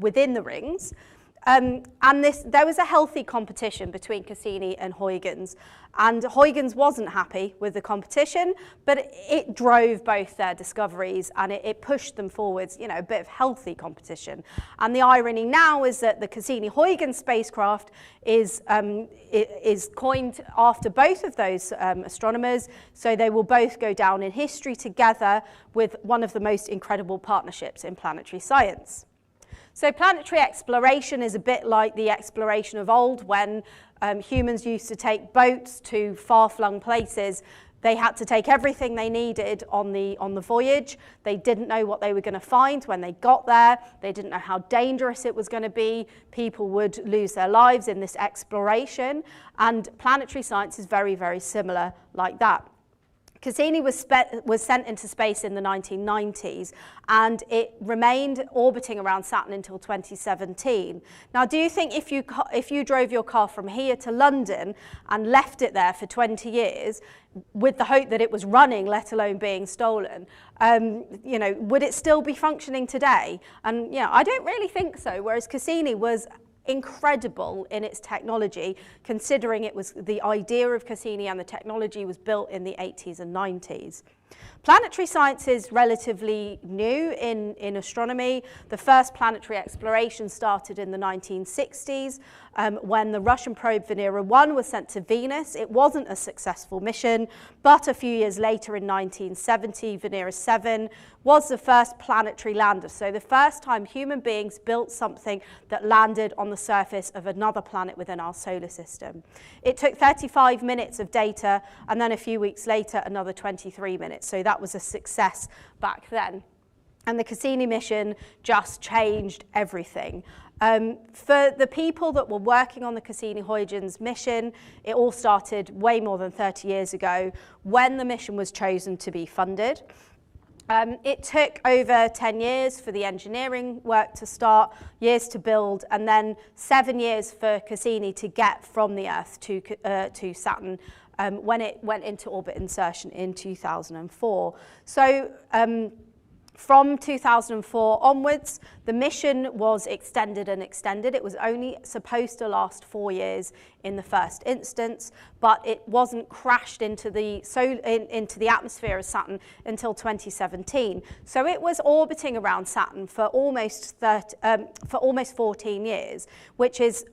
within the rings. And there was a healthy competition between Cassini and Huygens, and Huygens wasn't happy with the competition, but it drove both their discoveries and it pushed them forwards, you know, a bit of healthy competition. And the irony now is that the Cassini-Huygens spacecraft is coined after both of those astronomers, so they will both go down in history together with one of the most incredible partnerships in planetary science. So planetary exploration is a bit like the exploration of old, when humans used to take boats to far-flung places. They had to take everything they needed on the voyage. They didn't know what they were going to find when they got there. They didn't know how dangerous it was going to be. People would lose their lives in this exploration. And planetary science is very, very similar like that. Cassini was sent into space in the 1990s, and it remained orbiting around Saturn until 2017. Now, do you think if you drove your car from here to London and left it there for 20 years with the hope that it was running, let alone being stolen, you know, would it still be functioning today? And you know, I don't really think so. Whereas Cassini was incredible in its technology, considering it was the idea of Cassini and the technology was built in the 80s and 90s. Planetary science is relatively new in astronomy. The first planetary exploration started in the 1960s when the Russian probe Venera 1 was sent to Venus. It wasn't a successful mission, but a few years later in 1970, Venera 7 was the first planetary lander. So the first time human beings built something that landed on the surface of another planet within our solar system. It took 35 minutes of data, and then a few weeks later, another 23 minutes. So that was a success back then. And the Cassini mission just changed everything. For the people that were working on the Cassini-Huygens mission, it all started way more than 30 years ago when the mission was chosen to be funded. It took over 10 years for the engineering work to start, years to build, and then 7 years for Cassini to get from the Earth to Saturn when it went into orbit insertion in 2004. So from 2004 onwards, the mission was extended and extended. It was only supposed to last 4 years in the first instance, but it wasn't crashed into the atmosphere of Saturn until 2017. So it was orbiting around Saturn for almost 14 years, which is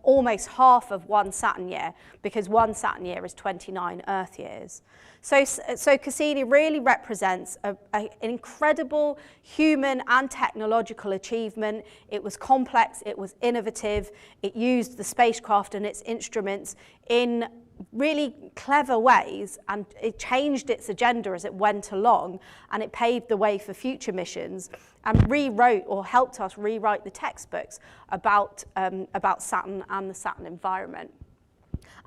almost half of one Saturn year, because one Saturn year is 29 Earth years. So Cassini really represents an incredible human and technological achievement. It was complex, it was innovative, it used the spacecraft and its instruments in really clever ways, and it changed its agenda as it went along, and it paved the way for future missions and rewrote, or helped us rewrite, the textbooks about Saturn and the Saturn environment.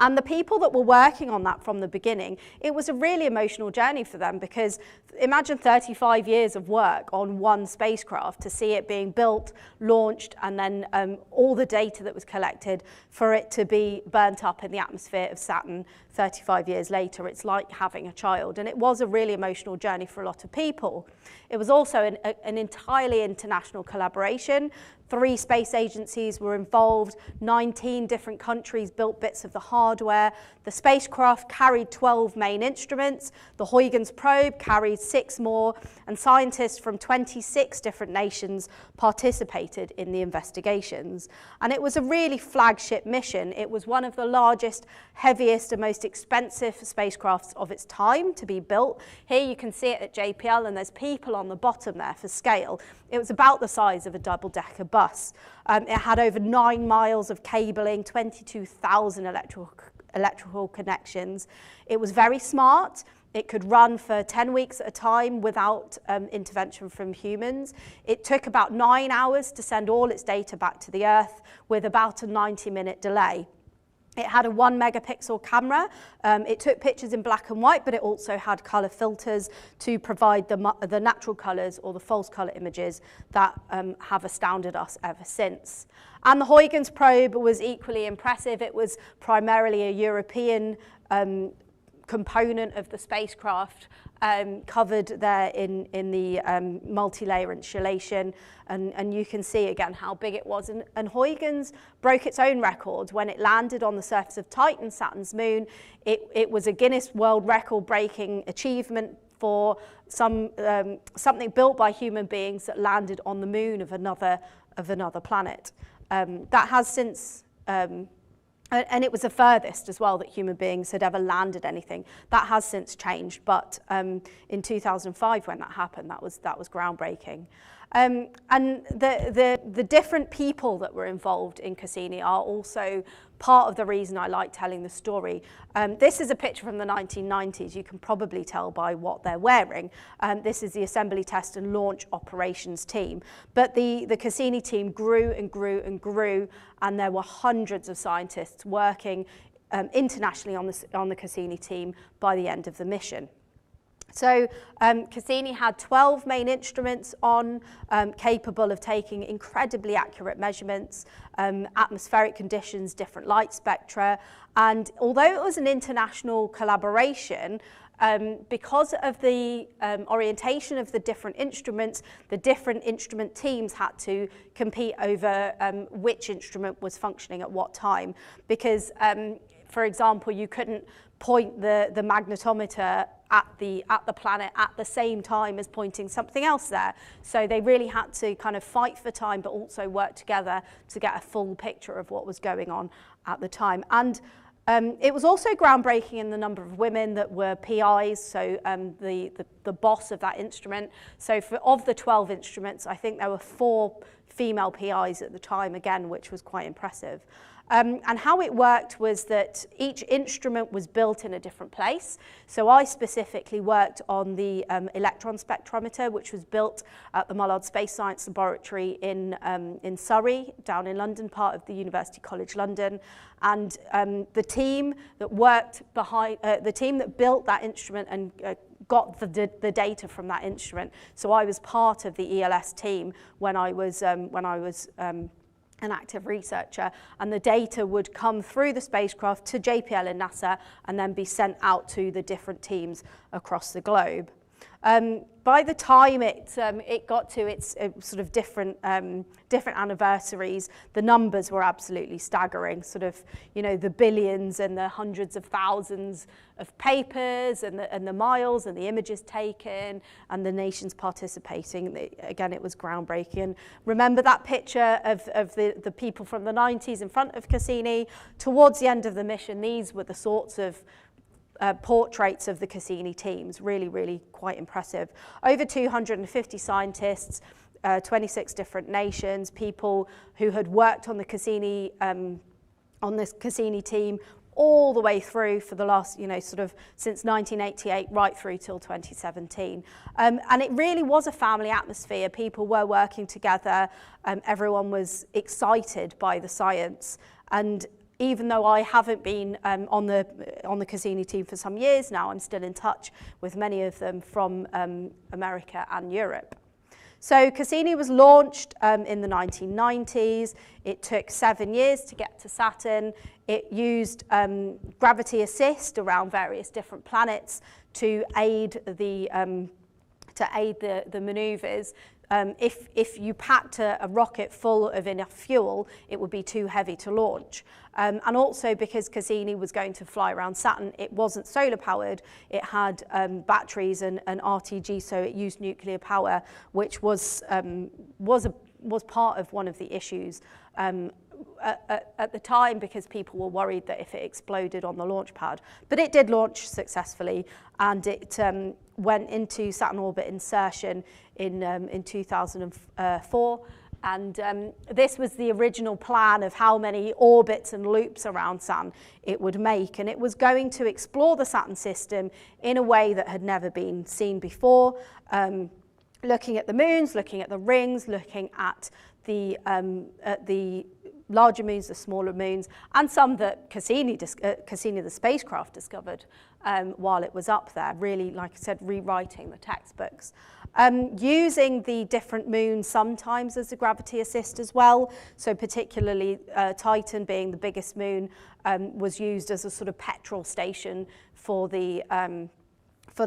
And the people that were working on that from the beginning, it was a really emotional journey for them, because imagine 35 years of work on one spacecraft to see it being built, launched, and then all the data that was collected for it to be burnt up in the atmosphere of Saturn 35 years later. It's like having a child, and it was a really emotional journey for a lot of people. It was also an entirely international collaboration. 3 space agencies were involved, 19 different countries built bits of the hardware. The spacecraft carried 12 main instruments, the Huygens Probe carried 6 more, and scientists from 26 different nations participated in the investigations. And it was a really flagship mission. It was one of the largest, heaviest, and most expensive spacecrafts of its time to be built. Here you can see it at JPL, and there's people on the bottom there for scale. It was about the size of a double-decker bus. It had over 9 miles of cabling, 22,000 electrical connections. It was very smart. It could run for 10 weeks at a time without intervention from humans. It took about 9 hours to send all its data back to the Earth, with about a 90-minute delay. It had a 1 megapixel camera. It took pictures in black and white, but it also had colour filters to provide the natural colours or the false colour images that have astounded us ever since. And the Huygens Probe was equally impressive. It was primarily a European component of the spacecraft covered there in the multi-layer insulation, and you can see again how big it was. And Huygens broke its own record when it landed on the surface of Titan, Saturn's moon. It was a Guinness World Record breaking achievement for something built by human beings that landed on the moon of another planet. That has since and it was the furthest as well that human beings had ever landed anything. That has since changed, but in 2005 when that happened, that was groundbreaking. And the different people that were involved in Cassini are also part of the reason I like telling the story. This is a picture from the 1990s. You can probably tell by what they're wearing. This is the assembly, test and launch operations team. But the Cassini team grew and grew and grew, and there were hundreds of scientists working internationally on the Cassini team by the end of the mission. So Cassini had 12 main instruments on, capable of taking incredibly accurate measurements, atmospheric conditions, different light spectra. And although it was an international collaboration, because of the orientation of the different instruments teams had to compete over which instrument was functioning at what time. Because, for example, you couldn't point the magnetometer at the planet at the same time as pointing something else there. So they really had to kind of fight for time, but also work together to get a full picture of what was going on at the time. And it was also groundbreaking in the number of women that were PIs, so the boss of that instrument. So of the 12 instruments, I think there were 4 female PIs at the time, again, which was quite impressive. And how it worked was that each instrument was built in a different place. So I specifically worked on the electron spectrometer, which was built at the Mullard Space Science Laboratory in Surrey, down in London, part of the University College London. And the team that worked behind, the team that built that instrument and got the data from that instrument. So I was part of the ELS team when I was an active researcher, and the data would come through the spacecraft to JPL and NASA and then be sent out to the different teams across the globe. By the time it got to its sort of different anniversaries, the numbers were absolutely staggering. Sort of, you know, the billions and the hundreds of thousands of papers and the miles and the images taken and the nations participating. Again, it was groundbreaking. Remember that picture of the people from the 90s in front of Cassini? Towards the end of the mission, these were the sorts of portraits of the Cassini teams, really quite impressive. Over 250 scientists, 26 different nations, people who had worked on the Cassini, on this Cassini team all the way through for the last, you know, sort of since 1988 right through till 2017. And it really was a family atmosphere. People were working together, everyone was excited by the science. And even though I haven't been on the Cassini team for some years now, I'm still in touch with many of them from America and Europe. So Cassini was launched in the 1990s. It took 7 years to get to Saturn. It used gravity assist around various different planets to aid the maneuvers. If you packed a rocket full of enough fuel, it would be too heavy to launch. And also because Cassini was going to fly around Saturn, it wasn't solar powered, it had batteries and RTG, so it used nuclear power, which was part of one of the issues at the time, because people were worried that if it exploded on the launch pad. But it did launch successfully, and it went into Saturn orbit insertion in 2004. And this was the original plan of how many orbits and loops around Saturn it would make. And it was going to explore the Saturn system in a way that had never been seen before, looking at the moons, looking at the rings, looking at the larger moons, the smaller moons, and some that Cassini the spacecraft discovered while it was up there, really, like I said, rewriting the textbooks. using the different moons sometimes as a gravity assist as well. So particularly Titan, being the biggest moon, was used as a sort of petrol station for the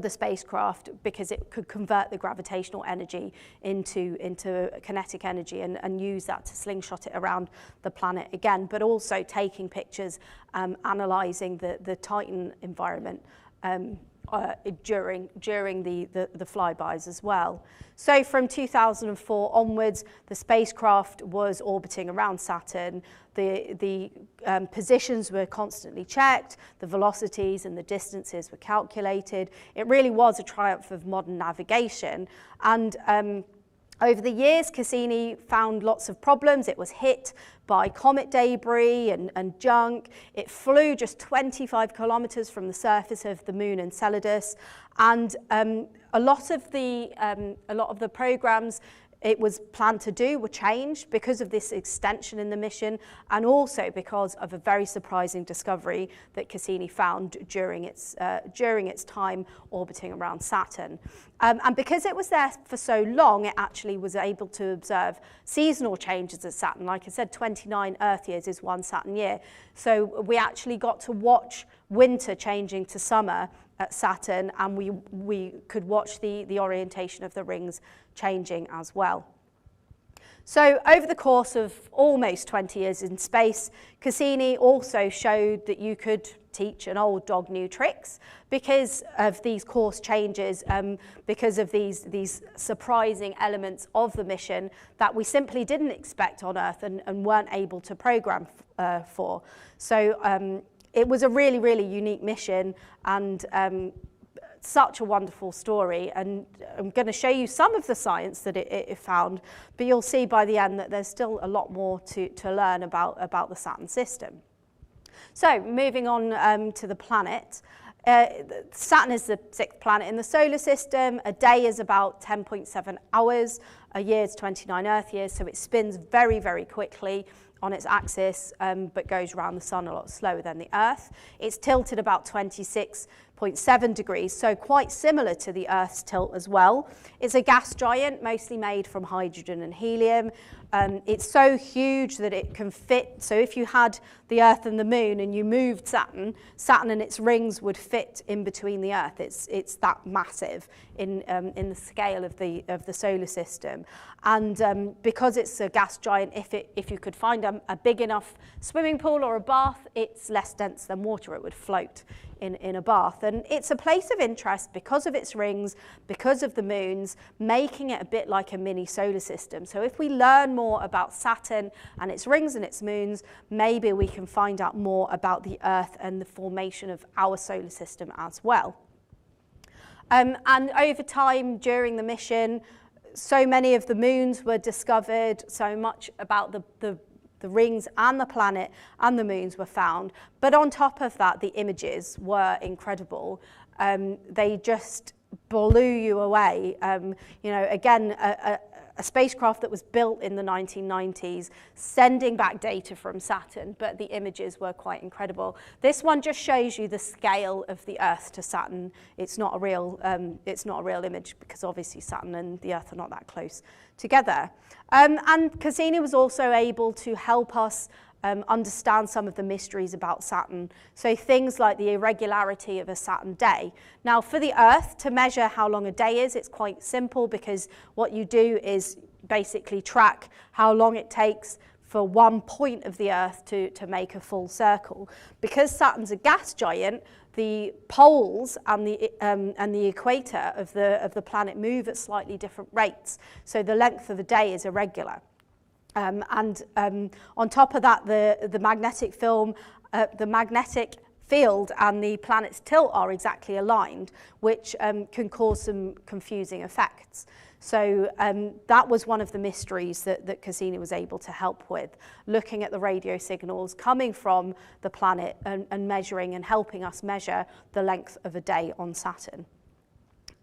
spacecraft, because it could convert the gravitational energy into kinetic energy and use that to slingshot it around the planet again, but also taking pictures, analysing the Titan environment during the flybys as well. So from 2004 onwards, the spacecraft was orbiting around Saturn. The positions were constantly checked, the velocities and the distances were calculated. It really was a triumph of modern navigation. And over the years, Cassini found lots of problems. It was hit by comet debris and junk. It flew just 25 kilometers from the surface of the moon Enceladus. And a lot of the programs it was planned to do were changed because of this extension in the mission, and also because of a very surprising discovery that Cassini found during its time orbiting around Saturn. And because it was there for so long, it actually was able to observe seasonal changes at Saturn. Like I said, 29 Earth years is one Saturn year. So we actually got to watch winter changing to summer at Saturn, and we could watch the orientation of the rings changing as well. So over the course of almost 20 years in space, Cassini also showed that you could teach an old dog new tricks because of these course changes, because of these surprising elements of the mission that we simply didn't expect on Earth and weren't able to program for. So it was a really, really unique mission, and such a wonderful story. And I'm going to show you some of the science that it found, but you'll see by the end that there's still a lot more to learn about the Saturn system. So moving on to the planet. Saturn is the 6th planet in the solar system. A day is about 10.7 hours. A year is 29 Earth years, so it spins very, very quickly on its axis, but goes around the sun a lot slower than the Earth. It's tilted about 26.7 degrees, so quite similar to the Earth's tilt as well. It's a gas giant, mostly made from hydrogen and helium. It's so huge that it can fit, so if you had the Earth and the Moon and you moved Saturn and its rings would fit in between the Earth. It's that massive in the scale of the solar system. And because it's a gas giant, if you could find a big enough swimming pool or a bath, it's less dense than water. It would float in a bath. And it's a place of interest because of its rings, because of the moons, making it a bit like a mini solar system. So if we learn more about Saturn and its rings and its moons, maybe we can find out more about the Earth and the formation of our solar system as well. And over time during the mission, so many of the moons were discovered, so much about the rings and the planet and the moons were found. But on top of that, the images were incredible. They just blew you away. You know, again, a spacecraft that was built in the 1990s, sending back data from Saturn, but the images were quite incredible. This one just shows you the scale of the Earth to Saturn. It's not a real image because obviously Saturn and the Earth are not that close together. And Cassini was also able to help us understand some of the mysteries about Saturn. So things like the irregularity of a Saturn day. Now for the Earth, to measure how long a day is, it's quite simple because what you do is basically track how long it takes for one point of the Earth to make a full circle. Because Saturn's a gas giant, the poles and the equator of the planet move at slightly different rates. So the length of the day is irregular. On top of that, the magnetic field and the planet's tilt are exactly aligned, which can cause some confusing effects. So that was one of the mysteries that Cassini was able to help with, looking at the radio signals coming from the planet and measuring and helping us measure the length of a day on Saturn.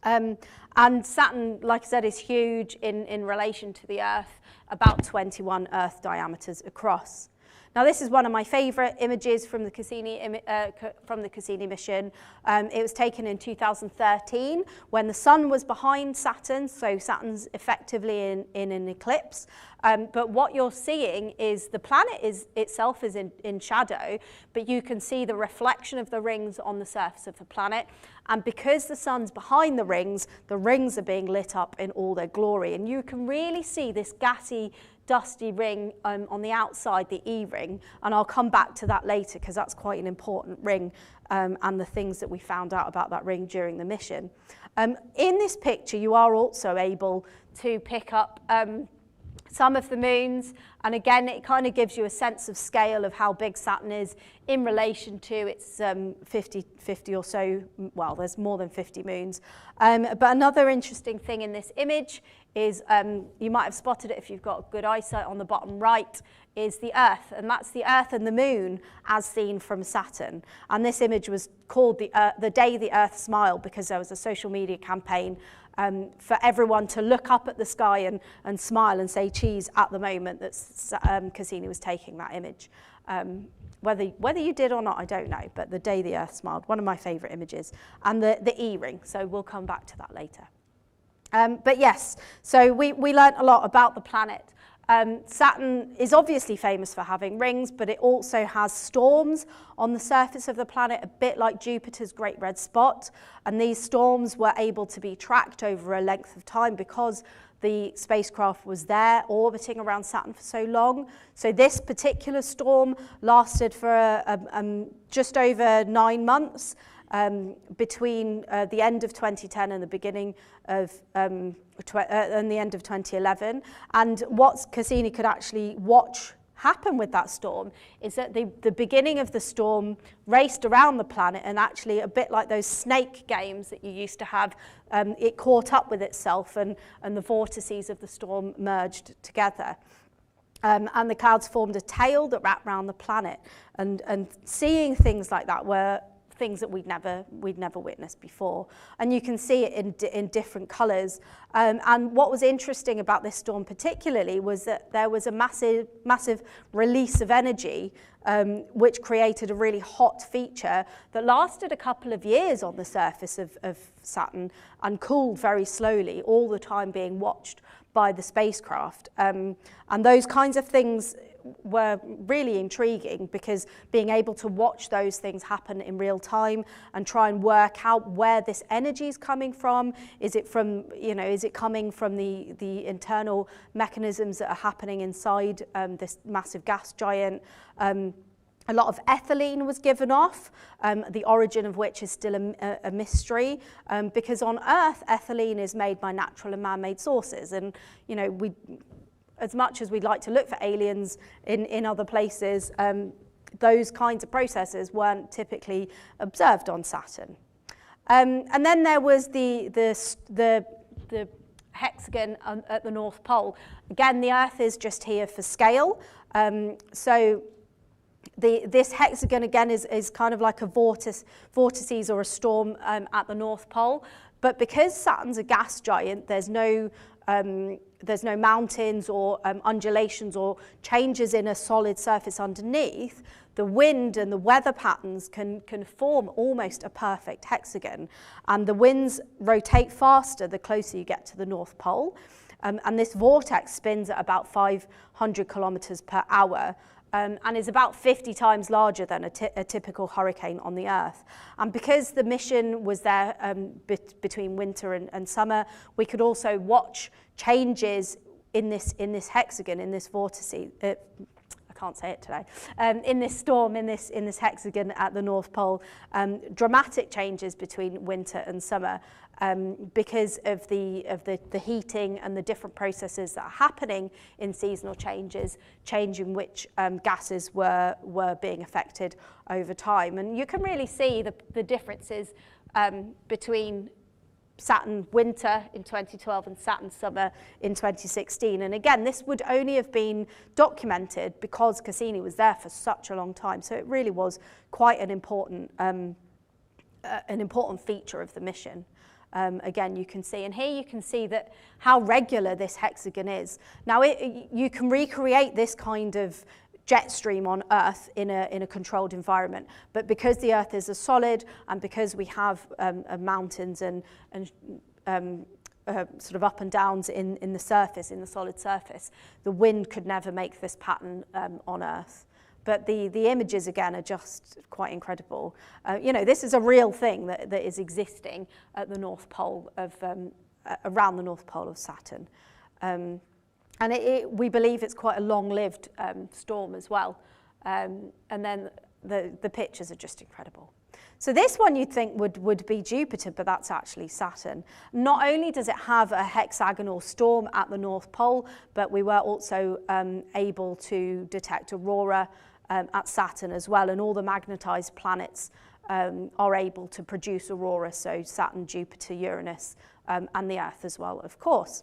And Saturn, like I said, is huge in relation to the Earth, about 21 Earth diameters across. Now, this is one of my favourite images from the Cassini mission. It was taken in 2013 when the sun was behind Saturn, so Saturn's effectively in an eclipse. But what you're seeing is the planet itself is in shadow, but you can see the reflection of the rings on the surface of the planet. And because the sun's behind the rings are being lit up in all their glory. And you can really see this gassy, dusty ring on the outside, the E ring, and I'll come back to that later because that's quite an important ring and the things that we found out about that ring during the mission. In this picture, you are also able to pick up some of the moons, and again, it kind of gives you a sense of scale of how big Saturn is in relation to its 50 or so, well, there's more than 50 moons. But another interesting thing in this image is, you might have spotted it if you've got good eyesight on the bottom right, is the Earth, and that's the Earth and the Moon as seen from Saturn. And this image was called the Day the Earth Smiled because there was a social media campaign for everyone to look up at the sky and smile and say cheese at the moment that Cassini was taking that image. Whether you did or not, I don't know, but the Day the Earth Smiled, one of my favourite images, and the E-ring, so we'll come back to that later. But yes, so we learnt a lot about the planet. Saturn is obviously famous for having rings, but it also has storms on the surface of the planet, a bit like Jupiter's Great Red Spot. And these storms were able to be tracked over a length of time because the spacecraft was there orbiting around Saturn for so long. So this particular storm lasted for just over 9 months. Between the end of 2010 and the beginning of and the end of 2011, and what Cassini could actually watch happen with that storm is that the beginning of the storm raced around the planet, and actually a bit like those snake games that you used to have, it caught up with itself, and the vortices of the storm merged together. And the clouds formed a tail that wrapped around the planet, and seeing things like that were things that we'd never witnessed before. And you can see it in different colours. And what was interesting about this storm particularly was that there was a massive release of energy, which created a really hot feature that lasted a couple of years on the surface of Saturn and cooled very slowly, all the time being watched by the spacecraft. And those kinds of things were really intriguing, because being able to watch those things happen in real time and try and work out where this energy is coming from. Is it from, is it coming from the internal mechanisms that are happening inside this massive gas giant? A lot of ethylene was given off, the origin of which is still a mystery, because on Earth, ethylene is made by natural and man-made sources. And, as much as we'd like to look for aliens in other places, those kinds of processes weren't typically observed on Saturn. And then there was the hexagon at the North Pole. Again, the Earth is just here for scale. So this hexagon, again, is kind of like a vortices or a storm at the North Pole. But because Saturn's a gas giant, there's no mountains or undulations or changes in a solid surface underneath. The wind and the weather patterns can form almost a perfect hexagon. And the winds rotate faster the closer you get to the North Pole. And this vortex spins at about 500 kilometers per hour. And is about 50 times larger than a typical hurricane on the Earth. And because the mission was there between winter and summer, we could also watch changes in this hexagon, in this vortice. I can't say it today. In this storm, in this hexagon at the North Pole, dramatic changes between winter and summer. Because of the heating and the different processes that are happening in seasonal changes, changing which gases were being affected over time. And you can really see the differences between Saturn winter in 2012 and Saturn summer in 2016. And again, this would only have been documented because Cassini was there for such a long time. So it really was quite an important feature of the mission. Again, you can see, and here you can see that how regular this hexagon is. Now, you can recreate this kind of jet stream on Earth in a controlled environment. But because the Earth is a solid, and because we have mountains and sort of up and downs in the surface, in the solid surface, the wind could never make this pattern on Earth. But the images, again, are just quite incredible. You know, this is a real thing that is existing at the North Pole of, around the North Pole of Saturn. And we believe it's quite a long-lived storm as well. And then the pictures are just incredible. So this one you'd think would be Jupiter, but that's actually Saturn. Not only does it have a hexagonal storm at the North Pole, but we were also able to detect aurora at Saturn as well, and all the magnetized planets are able to produce aurora, so Saturn, Jupiter, Uranus, and the Earth as well, of course.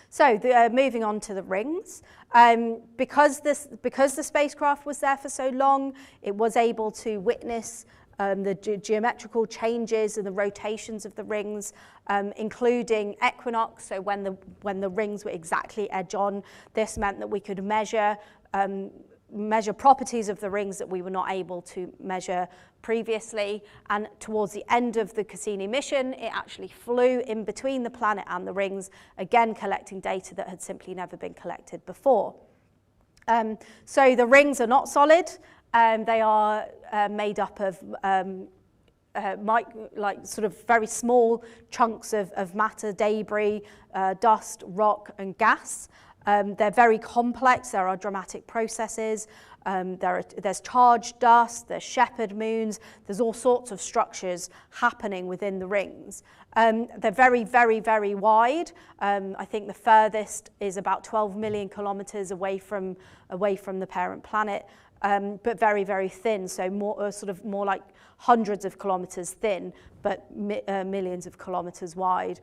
So moving on to the rings, because the spacecraft was there for so long, it was able to witness the geometrical changes and the rotations of the rings, including equinox, so when the rings were exactly edge on. This meant that we could measure properties of the rings that we were not able to measure previously. And towards the end of the Cassini mission, it actually flew in between the planet and the rings, again collecting data that had simply never been collected before. So the rings are not solid. They are made up of like sort of very small chunks of matter, debris, dust, rock, and gas. They're very complex. There are dramatic processes. There's charged dust, there's shepherd moons, there's all sorts of structures happening within the rings. They're very, very, very wide. I think the furthest is about 12 million kilometers away from the parent planet, but very, very thin, so more like hundreds of kilometers thin, but millions of kilometers wide.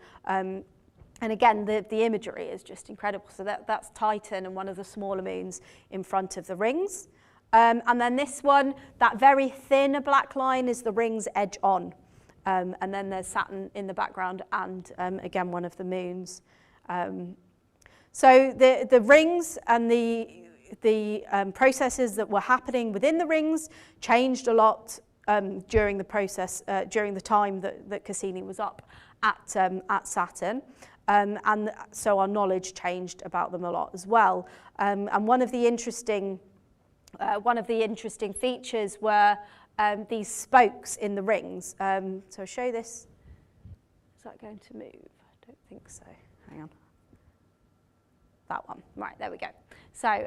And again, the imagery is just incredible. So that's Titan and one of the smaller moons in front of the rings. And then this one, that very thin black line is the rings edge on. And then there's Saturn in the background and, again, one of the moons. So the rings and the processes that were happening within the rings changed a lot during the process, during the time that Cassini was up at Saturn. And so our knowledge changed about them a lot as well. And one of the interesting features were these spokes in the rings. So I'll show this. Is that going to move? I don't think so. Hang on. That one. Right, there we go. So,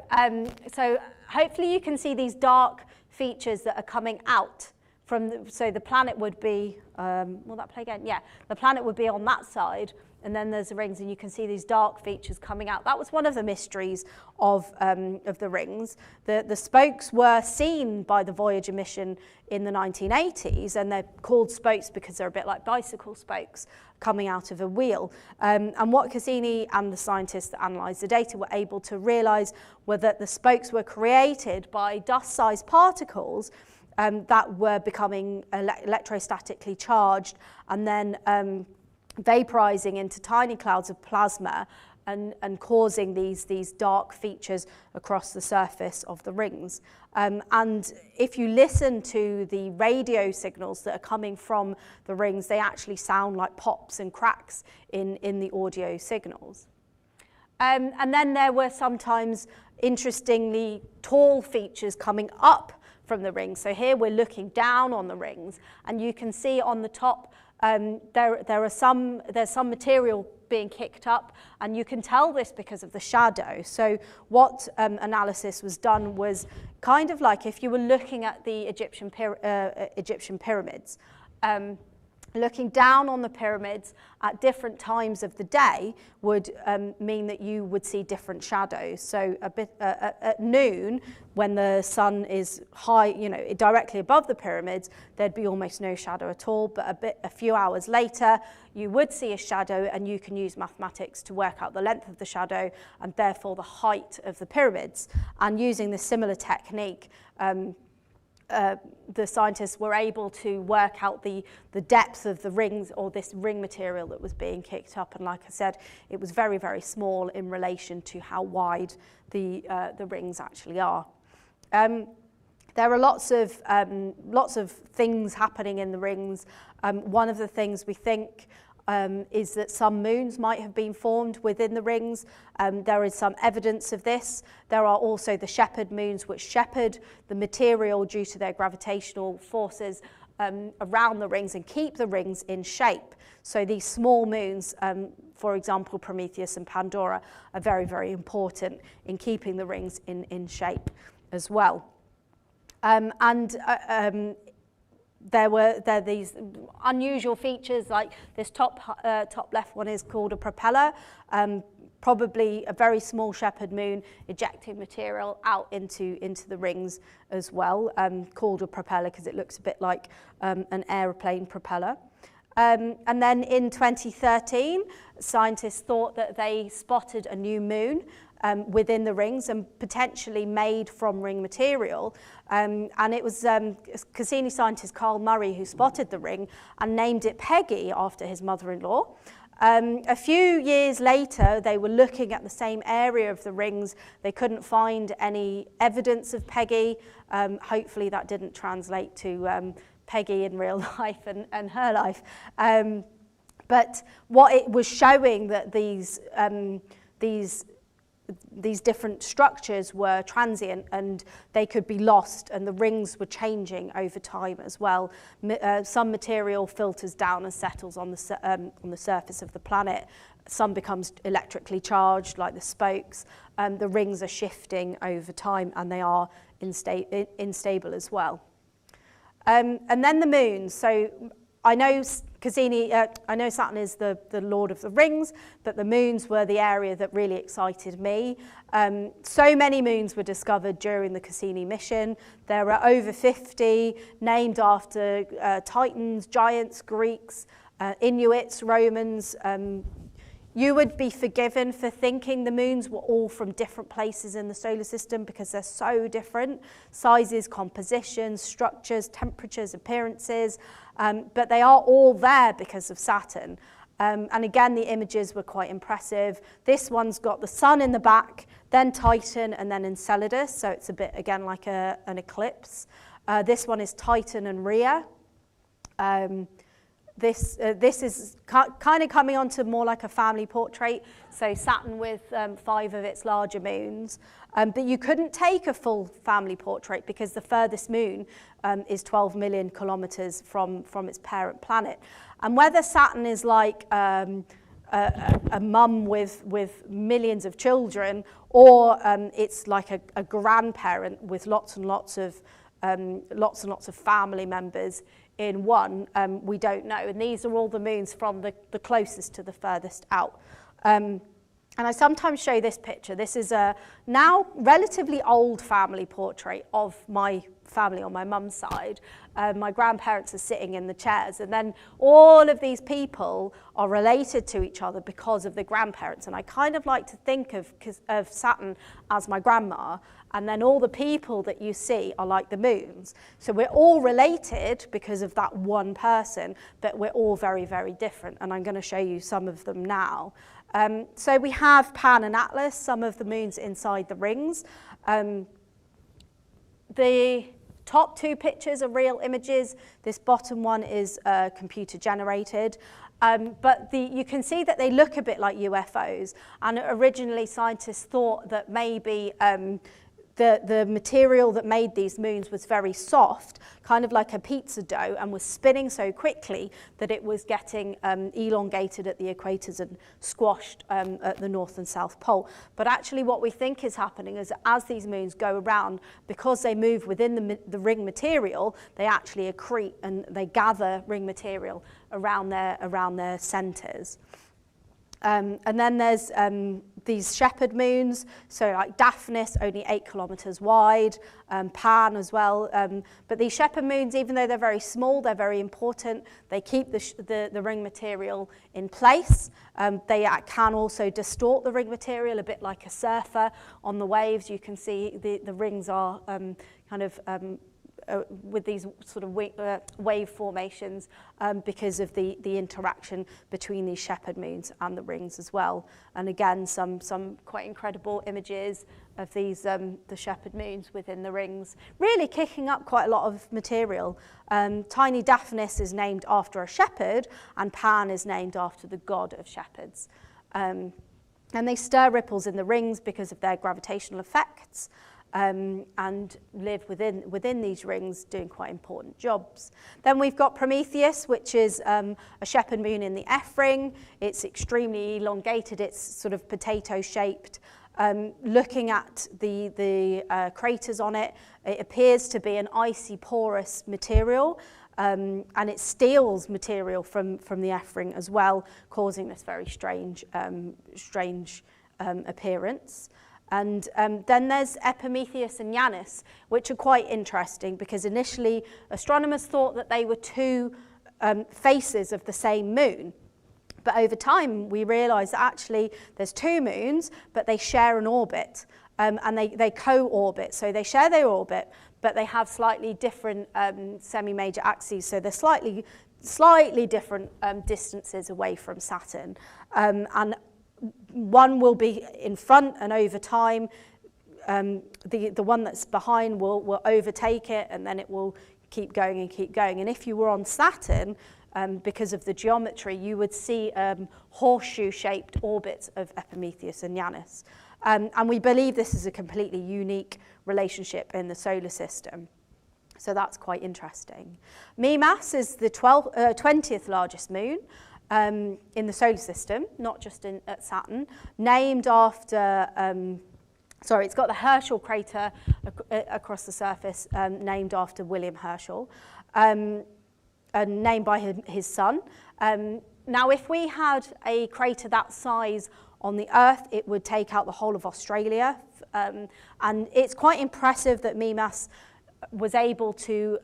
so hopefully you can see these dark features that are coming out from so the planet would be, will that play again? Yeah, the planet would be on that side, and then there's the rings, and you can see these dark features coming out. That was one of the mysteries of the rings. The spokes were seen by the Voyager mission in the 1980s, and they're called spokes because they're a bit like bicycle spokes coming out of a wheel. And what Cassini and the scientists that analysed the data were able to realise were that the spokes were created by dust-sized particles that were becoming electrostatically charged and then vaporizing into tiny clouds of plasma and causing these dark features across the surface of the rings. And if you listen to the radio signals that are coming from the rings, they actually sound like pops and cracks in the audio signals. And then there were sometimes interestingly tall features coming up from the rings. So here we're looking down on the rings, and you can see on the top there's some material being kicked up, and you can tell this because of the shadow. So what analysis was done was kind of like if you were looking at the Egyptian pyramids. Looking down on the pyramids at different times of the day would mean that you would see different shadows. So a bit at noon, when the sun is high, directly above the pyramids, there'd be almost no shadow at all. But a few hours later, you would see a shadow, and you can use mathematics to work out the length of the shadow and therefore the height of the pyramids. And using the similar technique, the scientists were able to work out the depth of the rings, or this ring material that was being kicked up. And like I said, it was very, very small in relation to how wide the rings actually are. There are lots of things happening in the rings. One of the things we think is that some moons might have been formed within the rings. There is some evidence of this. There are also the shepherd moons, which shepherd the material due to their gravitational forces around the rings and keep the rings in shape. So these small moons, for example, Prometheus and Pandora, are very, very important in keeping the rings in shape as well. There are these unusual features, like this top left one is called a propeller, probably a very small shepherd moon ejecting material out into the rings as well, called a propeller because it looks a bit like an aeroplane propeller. And then in 2013, scientists thought that they spotted a new moon within the rings and potentially made from ring material. And it was Cassini scientist Carl Murray who spotted the ring and named it Peggy after his mother-in-law. A few years later, they were looking at the same area of the rings. They couldn't find any evidence of Peggy. Hopefully that didn't translate to Peggy in real life and her life. But what it was showing that these different structures were transient and they could be lost, and the rings were changing over time as well. Some material filters down and settles on the surface of the planet. Some becomes electrically charged, like the spokes. The rings are shifting over time and they are unstable as well. And then the moons. So I know Saturn is the lord of the rings, but the moons were the area that really excited me. So many moons were discovered during the Cassini mission. There are over 50 named after Titans, giants, Greeks, Inuits, Romans. You would be forgiven for thinking the moons were all from different places in the solar system because they're so different. Sizes, compositions, structures, temperatures, appearances. But they are all there because of Saturn. And again, the images were quite impressive. This one's got the sun in the back, then Titan, and then Enceladus. So it's a bit, again, like an eclipse. This one is Titan and Rhea. This is kind of coming on to more like a family portrait. So Saturn with 5 of its larger moons. But you couldn't take a full family portrait because the furthest moon is 12 million kilometers from its parent planet. And whether Saturn is like a mum with millions of children, or it's like a grandparent with lots and lots of family members in one, we don't know. And these are all the moons from the closest to the furthest out. And I sometimes show this picture. This is a now relatively old family portrait of my family on my mum's side. My grandparents are sitting in the chairs, and then all of these people are related to each other because of the grandparents. And I kind of like to think of Saturn as my grandma, and then all the people that you see are like the moons. So we're all related because of that one person, but we're all very, very different. And I'm going to show you some of them now. So we have Pan and Atlas, some of the moons inside the rings. The top 2 pictures are real images. This bottom one is computer generated. But you can see that they look a bit like UFOs. And originally scientists thought that maybe the material that made these moons was very soft, kind of like a pizza dough, and was spinning so quickly that it was getting elongated at the equators and squashed at the North and South Pole. But actually what we think is happening is that as these moons go around, because they move within the ring material, they actually accrete and they gather ring material around their centres. And then there's these shepherd moons, so like Daphnis, only 8 kilometers wide, Pan as well. But these shepherd moons, even though they're very small, they're very important. They keep the ring material in place. They can also distort the ring material, a bit like a surfer on the waves. You can see the rings are kind of with these sort of wave formations because of the interaction between these shepherd moons and the rings as well. And again, some quite incredible images these the shepherd moons within the rings, really kicking up quite a lot of material. Tiny Daphnis is named after a shepherd, and Pan is named after the god of shepherds. And they stir ripples in the rings because of their gravitational effects, and live within these rings doing quite important jobs. Then we've got Prometheus, which is a shepherd moon in the F ring. It's extremely elongated, it's sort of potato-shaped. Looking at the craters on it, it appears to be an icy porous material, and it steals material from the F ring as well, causing this very strange appearance. And then there's Epimetheus and Janus, which are quite interesting because initially astronomers thought that they were two faces of the same moon. But over time, we realised that actually there's two moons, but they share an orbit, and they co-orbit. So they share their orbit, but they have slightly different semi-major axes. So they're slightly different distances away from Saturn. And one will be in front, and over time, the one that's behind will overtake it, and then it will keep going and keep going. And if you were on Saturn, because of the geometry, you would see horseshoe-shaped orbits of Epimetheus and Janus. And we believe this is a completely unique relationship in the solar system. So that's quite interesting. Mimas is the 20th largest moon in the solar system, not just at Saturn, named after, it's got the Herschel crater across the surface, named after William Herschel. Named by his son. Now, if we had a crater that size on the Earth, it would take out the whole of Australia. And it's quite impressive that Mimas was able to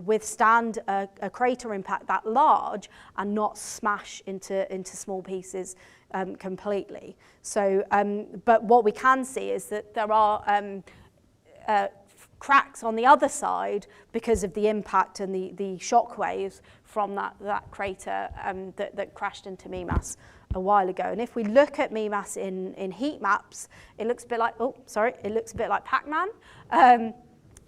withstand a crater impact that large and not smash into small pieces completely. So, but what we can see is that there are cracks on the other side because of the impact and the shock waves from that crater that crashed into Mimas a while ago. And if we look at Mimas in heat maps, it looks a bit like Pac-Man.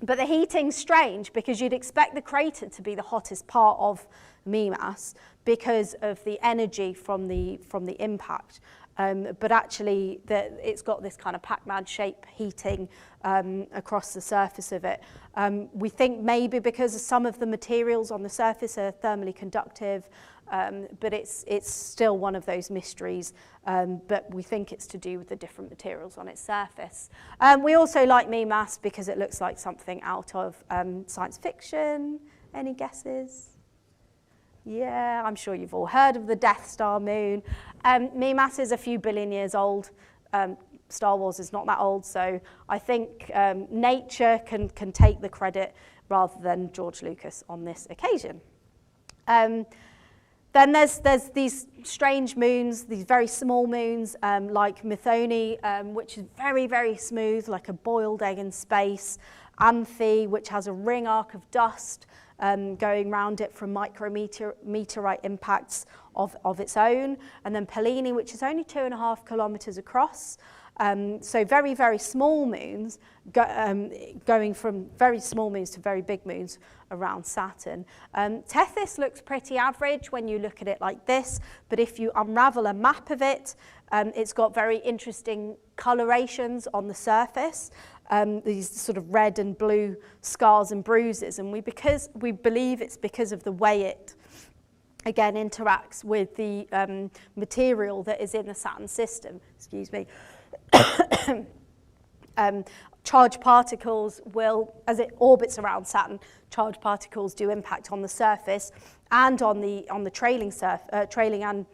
But the heating's strange because you'd expect the crater to be the hottest part of Mimas because of the energy from the impact. But actually, it's got this kind of Pac-Man shape heating across the surface of it. We think maybe because some of the materials on the surface are thermally conductive, but it's still one of those mysteries. But we think it's to do with the different materials on its surface. We also like Mimas because it looks like something out of science fiction. Any guesses? Yeah, I'm sure you've all heard of the Death Star moon. Mimas is a few billion years old. Star Wars is not that old, so I think nature can take the credit rather than George Lucas on this occasion. Then there's these strange moons, these very small moons, like Methone, which is very, very smooth, like a boiled egg in space. Anthe, which has a ring arc of dust going round it from micrometeorite impacts of its own. And then Pallini, which is only 2.5 kilometres across. So very, very small moons, going from very small moons to very big moons around Saturn. Tethys looks pretty average when you look at it like this, but if you unravel a map of it, it's got very interesting colorations on the surface, these sort of red and blue scars and bruises, and we believe it's because of the way it again interacts with the material that is in the Saturn system. Excuse me. Charged particles will, as it orbits around Saturn, charged particles do impact on the surface and on the trailing and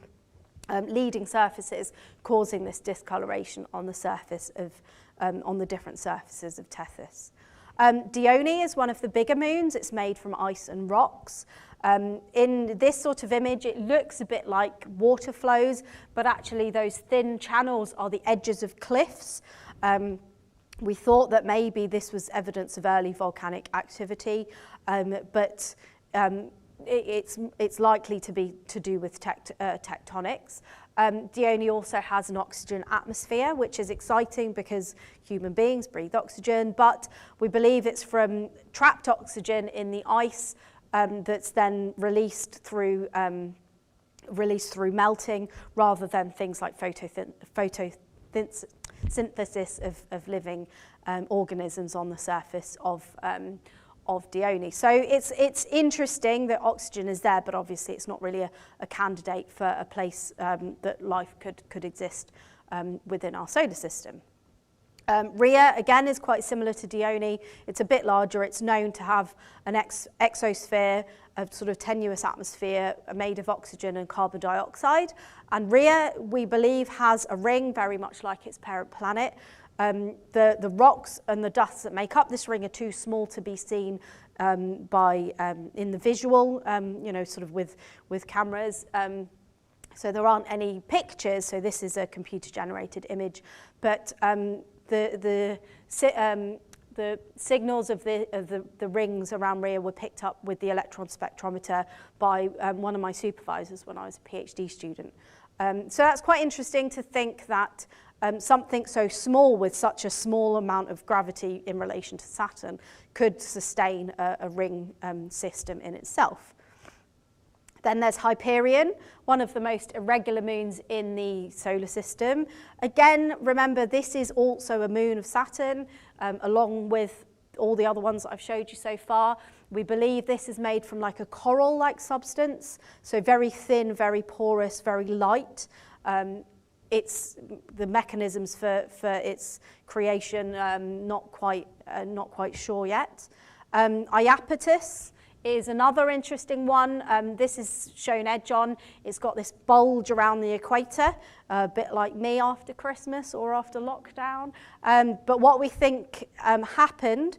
leading surfaces, causing this discoloration on the surface of on the different surfaces of Tethys. Dione is one of the bigger moons. It's made from ice and rocks. In this sort of image, it looks a bit like water flows, but actually those thin channels are the edges of cliffs. We thought that maybe this was evidence of early volcanic activity, but it's likely to be to do with tectonics. Dione also has an oxygen atmosphere, which is exciting because human beings breathe oxygen, but we believe it's from trapped oxygen in the ice that's then released through melting, rather than things like photosynthesis of living organisms on the surface of Dione. So it's interesting that oxygen is there, but obviously it's not really a candidate for a place that life could exist within our solar system. Rhea, again, is quite similar to Dione. It's a bit larger. It's known to have an exosphere, a sort of tenuous atmosphere made of oxygen and carbon dioxide. And Rhea, we believe, has a ring very much like its parent planet. The rocks and the dust that make up this ring are too small to be seen in the visual, sort of with cameras. So there aren't any pictures, so this is a computer-generated image. But the signals of the rings around Rhea were picked up with the electron spectrometer by one of my supervisors when I was a PhD student. So that's quite interesting to think that something so small with such a small amount of gravity in relation to Saturn could sustain a ring system in itself. Then there's Hyperion, one of the most irregular moons in the solar system. Again, remember, this is also a moon of Saturn, along with all the other ones that I've showed you so far. We believe this is made from like a coral-like substance, so very thin, very porous, very light. It's the mechanisms for its creation not quite sure yet. Iapetus is another interesting one. This is shown edge on. It's got this bulge around the equator, a bit like me after Christmas or after lockdown. But what we think happened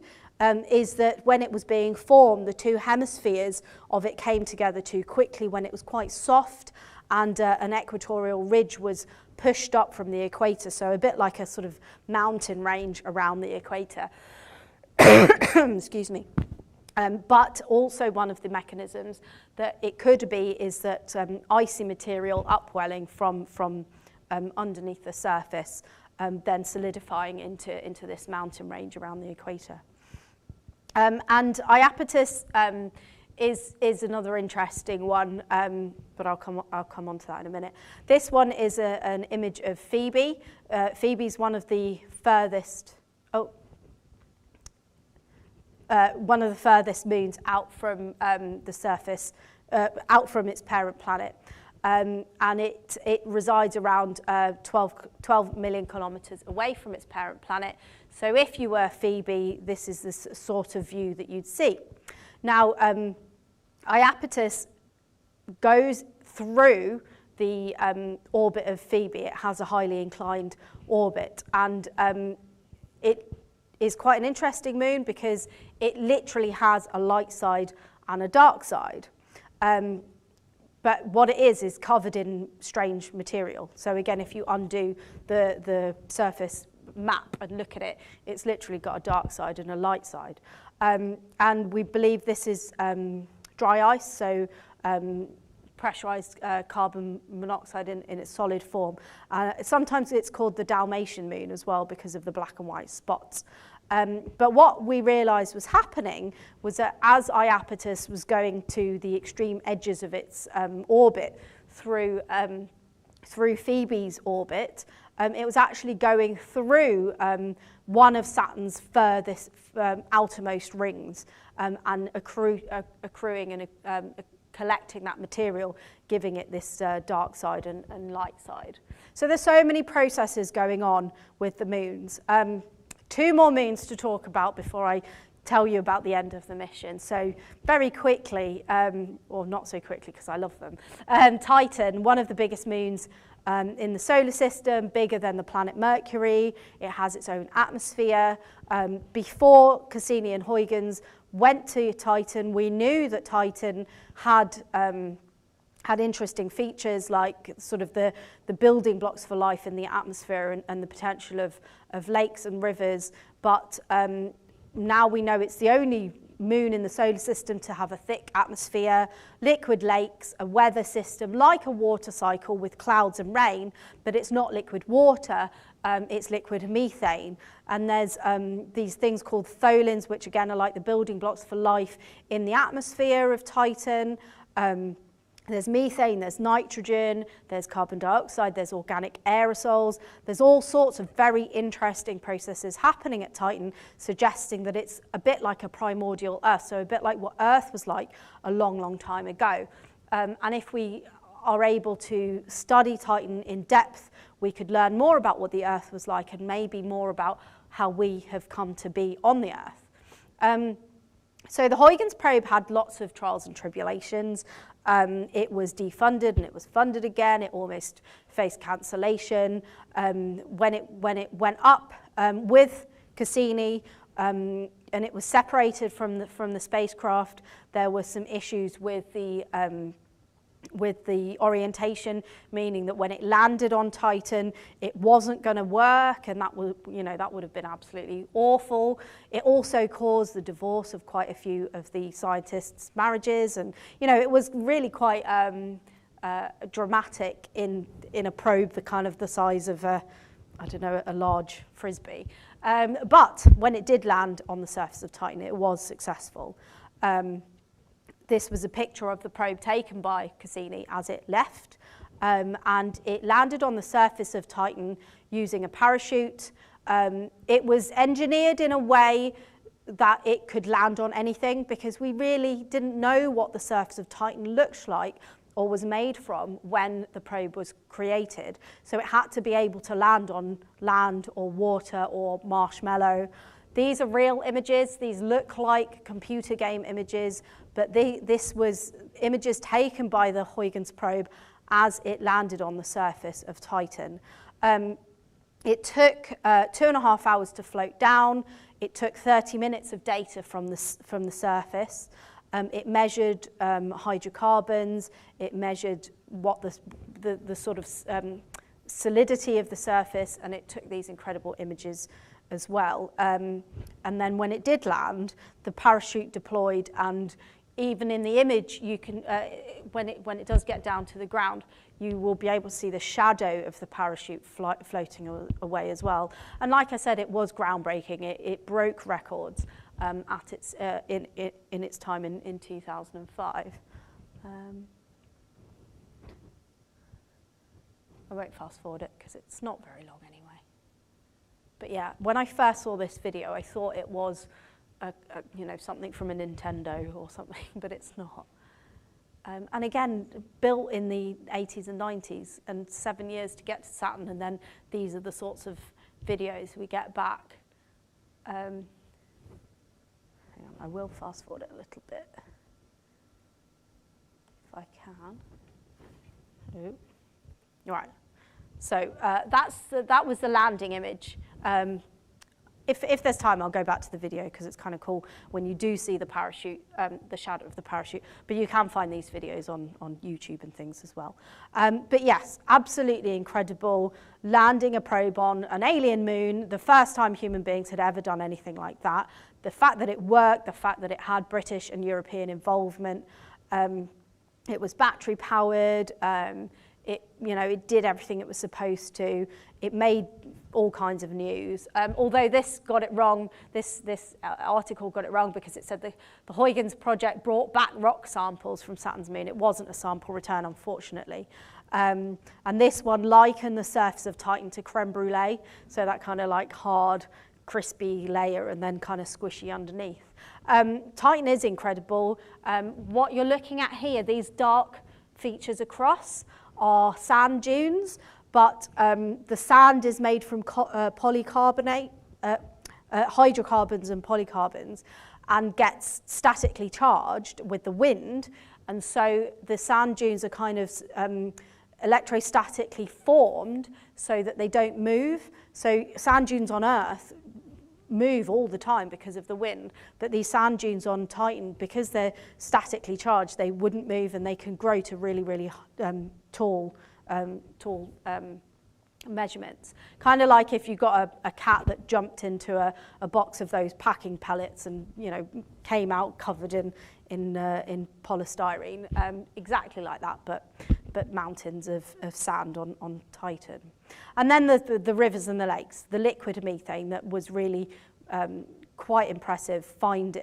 is that when it was being formed, the two hemispheres of it came together too quickly when it was quite soft, and an equatorial ridge was pushed up from the equator, so a bit like a sort of mountain range around the equator. Excuse me. But also one of the mechanisms that it could be is that icy material upwelling from underneath the surface, then solidifying into this mountain range around the equator. And Iapetus is another interesting one, but I'll come on to that in a minute. This one is an image of Phoebe. Phoebe's one of the furthest. One of the furthest moons out from the surface, out from its parent planet. And it resides around 12 million kilometers away from its parent planet. So if you were Phoebe, this is the sort of view that you'd see. Now, Iapetus goes through the orbit of Phoebe. It has a highly inclined orbit, and it is quite an interesting moon because it literally has a light side and a dark side. But what it is covered in strange material. So again, if you undo the surface map and look at it, it's literally got a dark side and a light side. And we believe this is dry ice, so pressurized carbon monoxide in its solid form. Sometimes it's called the Dalmatian moon as well because of the black and white spots. But what we realized was happening was that as Iapetus was going to the extreme edges of its orbit through Phoebe's orbit, it was actually going through one of Saturn's furthest outermost rings and accruing and collecting that material, giving it this dark side and light side. So there's so many processes going on with the moons. 2 more moons to talk about before I tell you about the end of the mission. So very quickly, or not so quickly because I love them, Titan, one of the biggest moons in the solar system, bigger than the planet Mercury. It has its own atmosphere. Before Cassini and Huygens went to Titan, we knew that Titan had interesting features like sort of the building blocks for life in the atmosphere and the potential of lakes and rivers. But now we know it's the only moon in the solar system to have a thick atmosphere, liquid lakes, a weather system like a water cycle with clouds and rain, but it's not liquid water, it's liquid methane. And there's these things called tholins, which again are like the building blocks for life in the atmosphere of Titan. There's methane, there's nitrogen, there's carbon dioxide, there's organic aerosols. There's all sorts of very interesting processes happening at Titan, suggesting that it's a bit like a primordial Earth, so a bit like what Earth was like a long, long time ago. And if we are able to study Titan in depth, we could learn more about what the Earth was like and maybe more about how we have come to be on the Earth. So the Huygens probe had lots of trials and tribulations. It was defunded and it was funded again. It almost faced cancellation. When it went up with Cassini and it was separated from the spacecraft, there were some issues with the orientation, meaning that when it landed on Titan, it wasn't going to work, and that would have been absolutely awful. It also caused the divorce of quite a few of the scientists' marriages, and it was really quite dramatic in a probe the size of a large frisbee. But when it did land on the surface of Titan, it was successful. This was a picture of the probe taken by Cassini as it left, and it landed on the surface of Titan using a parachute. It was engineered in a way that it could land on anything, because we really didn't know what the surface of Titan looked like or was made from when the probe was created. So it had to be able to land on land or water or marshmallow. These are real images. These look like computer game images, but this was images taken by the Huygens probe as it landed on the surface of Titan. It took 2.5 hours to float down. It took 30 minutes of data from the surface. It measured hydrocarbons. It measured what the sort of solidity of the surface, and it took these incredible images as well. And then when it did land, the parachute deployed, and even in the image, you can when it does get down to the ground, you will be able to see the shadow of the parachute floating away as well. And like I said, it was groundbreaking. It broke records at its in its time in 2005. I won't fast forward it because it's not very long anyway. But yeah, when I first saw this video, I thought it was something from a Nintendo or something, but it's not. And again, built in the 80s and 90s, and 7 years to get to Saturn, and then these are the sorts of videos we get back. Hang on, I will fast forward it a little bit, if I can. Oh. All right. So that was the landing image. If there's time, I'll go back to the video because it's kind of cool when you do see the parachute, the shadow of the parachute. But you can find these videos on YouTube and things as well. But yes, absolutely incredible. Landing a probe on an alien moon, the first time human beings had ever done anything like that. The fact that it worked, the fact that it had British and European involvement. It was battery powered. It did everything it was supposed to. It made all kinds of news. Although this got it wrong, this article got it wrong because it said the Huygens project brought back rock samples from Saturn's moon. It wasn't a sample return, unfortunately. And this one likened the surface of Titan to creme brulee, so that kind of like hard, crispy layer and then kind of squishy underneath. Titan is incredible. What you're looking at here, these dark features across, are sand dunes, but the sand is made from polycarbonate, hydrocarbons and polycarbons, and gets statically charged with the wind, and so the sand dunes are kind of electrostatically formed so that they don't move. So sand dunes on Earth move all the time because of the wind, but these sand dunes on Titan, because they're statically charged, they wouldn't move, and they can grow to really, really tall measurements. Kind of like if you got a cat that jumped into a box of those packing pellets and, you know, came out covered in polystyrene, exactly like that, but mountains of sand on Titan. And then the rivers and the lakes, the liquid methane that was really quite an impressive finding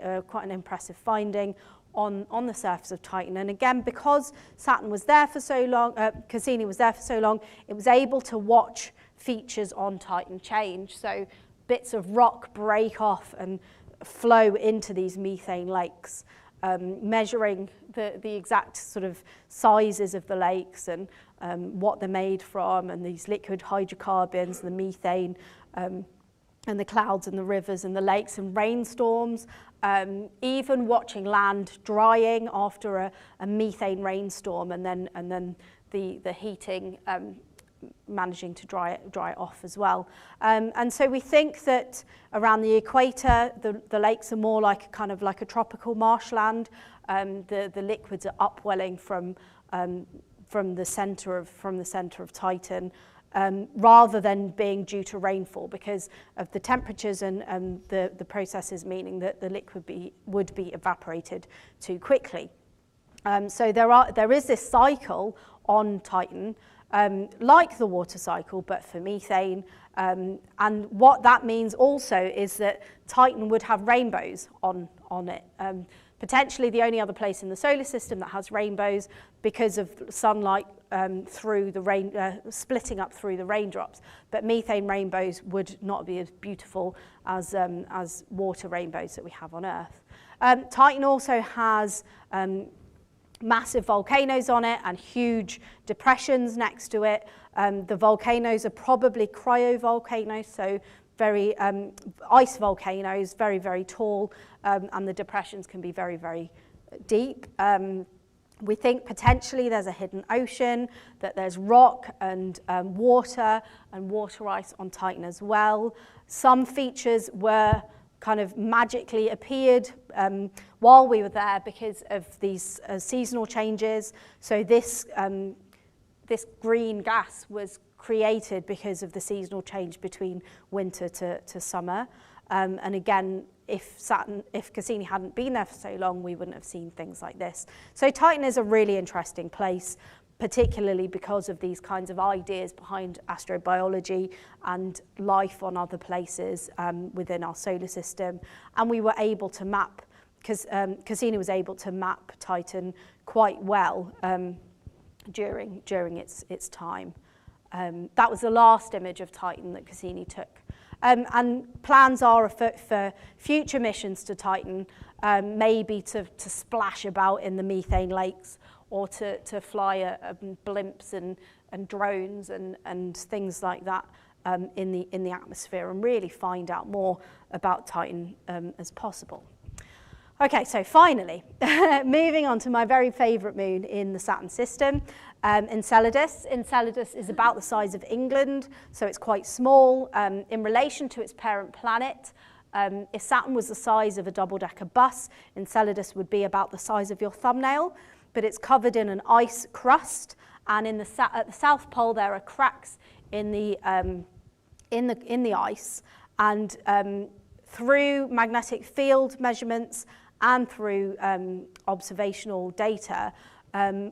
on the surface of Titan. And again, because Saturn was there for so long, Cassini was there for so long, it was able to watch features on Titan change. So bits of rock break off and flow into these methane lakes, measuring the exact sort of sizes of the lakes and what they're made from, and these liquid hydrocarbons, the methane, and the clouds and the rivers and the lakes and rainstorms, even watching land drying after a methane rainstorm, and then the heating managing to dry it off as well. And so we think that around the equator, the lakes are more like kind of like a tropical marshland. The liquids are upwelling from the center of Titan. Rather than being due to rainfall, because of the temperatures and the processes, meaning that the liquid would be evaporated too quickly. So there is this cycle on Titan, like the water cycle, but for methane. And what that means also is that Titan would have rainbows on it. Potentially the only other place in the solar system that has rainbows because of sunlight through the rain, splitting up through the raindrops. But methane rainbows would not be as beautiful as water rainbows that we have on Earth. Titan also has massive volcanoes on it and huge depressions next to it. The volcanoes are probably cryovolcanoes, so very ice volcanoes, very, very tall, and the depressions can be very, very deep. We think potentially there's a hidden ocean, that there's rock and water ice on Titan as well. Some features were kind of magically appeared while we were there because of these seasonal changes. So this green gas was created because of the seasonal change between winter to summer. And again, if Cassini hadn't been there for so long, we wouldn't have seen things like this. So Titan is a really interesting place, particularly because of these kinds of ideas behind astrobiology and life on other places within our solar system. And we were able to map, because Cassini was able to map Titan quite well during its time. That was the last image of Titan that Cassini took. And plans are for future missions to Titan, maybe to splash about in the methane lakes, or to fly blimps and drones and things like that in the atmosphere, and really find out more about Titan as possible. Okay, so finally, moving on to my very favourite moon in the Saturn system, Enceladus. Enceladus is about the size of England, so it's quite small in relation to its parent planet. If Saturn was the size of a double-decker bus, Enceladus would be about the size of your thumbnail, but it's covered in an ice crust, and at the South Pole there are cracks in the ice, and through magnetic field measurements and through observational data,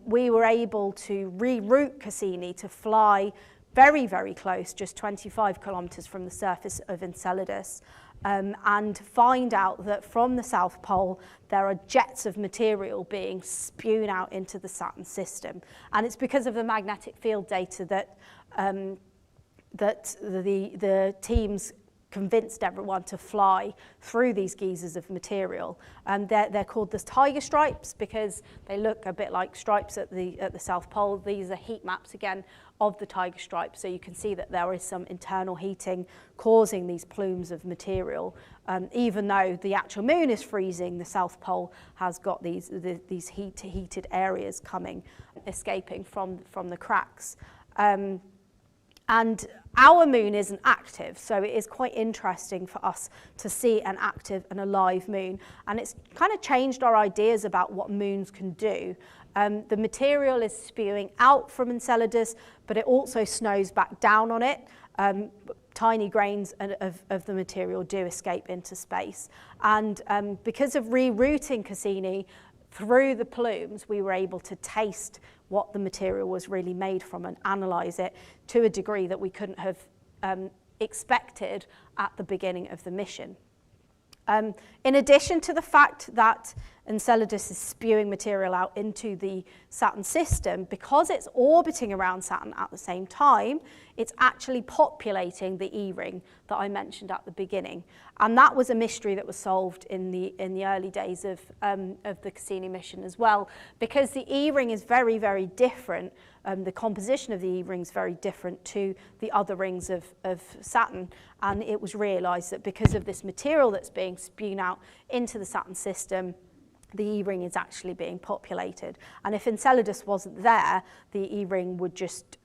we were able to reroute Cassini to fly very, very close, just 25 kilometers from the surface of Enceladus, and find out that from the South Pole there are jets of material being spewed out into the Saturn system. And it's because of the magnetic field data that the teams convinced everyone to fly through these geysers of material. And they're called the tiger stripes because they look a bit like stripes at the South Pole. These are heat maps again of the tiger stripes, so you can see that there is some internal heating causing these plumes of material. Even though the actual moon is freezing, the South Pole has got these heated areas escaping from the cracks. And our moon isn't active, so it is quite interesting for us to see an active and alive moon. And it's kind of changed our ideas about what moons can do. The material is spewing out from Enceladus, but it also snows back down on it. Tiny grains of the material do escape into space. And because of rerouting Cassini through the plumes, we were able to taste what the material was really made from and analyse it to a degree that we couldn't have expected at the beginning of the mission. In addition to the fact that Enceladus is spewing material out into the Saturn system, because it's orbiting around Saturn at the same time, it's actually populating the E-ring that I mentioned at the beginning. And that was a mystery that was solved in the early days of the Cassini mission as well, because the E-ring is very, very different. The composition of the E-ring is very different to the other rings of Saturn, and it was realised that because of this material that's being spewed out into the Saturn system, the E-ring is actually being populated. And if Enceladus wasn't there, the E-ring would just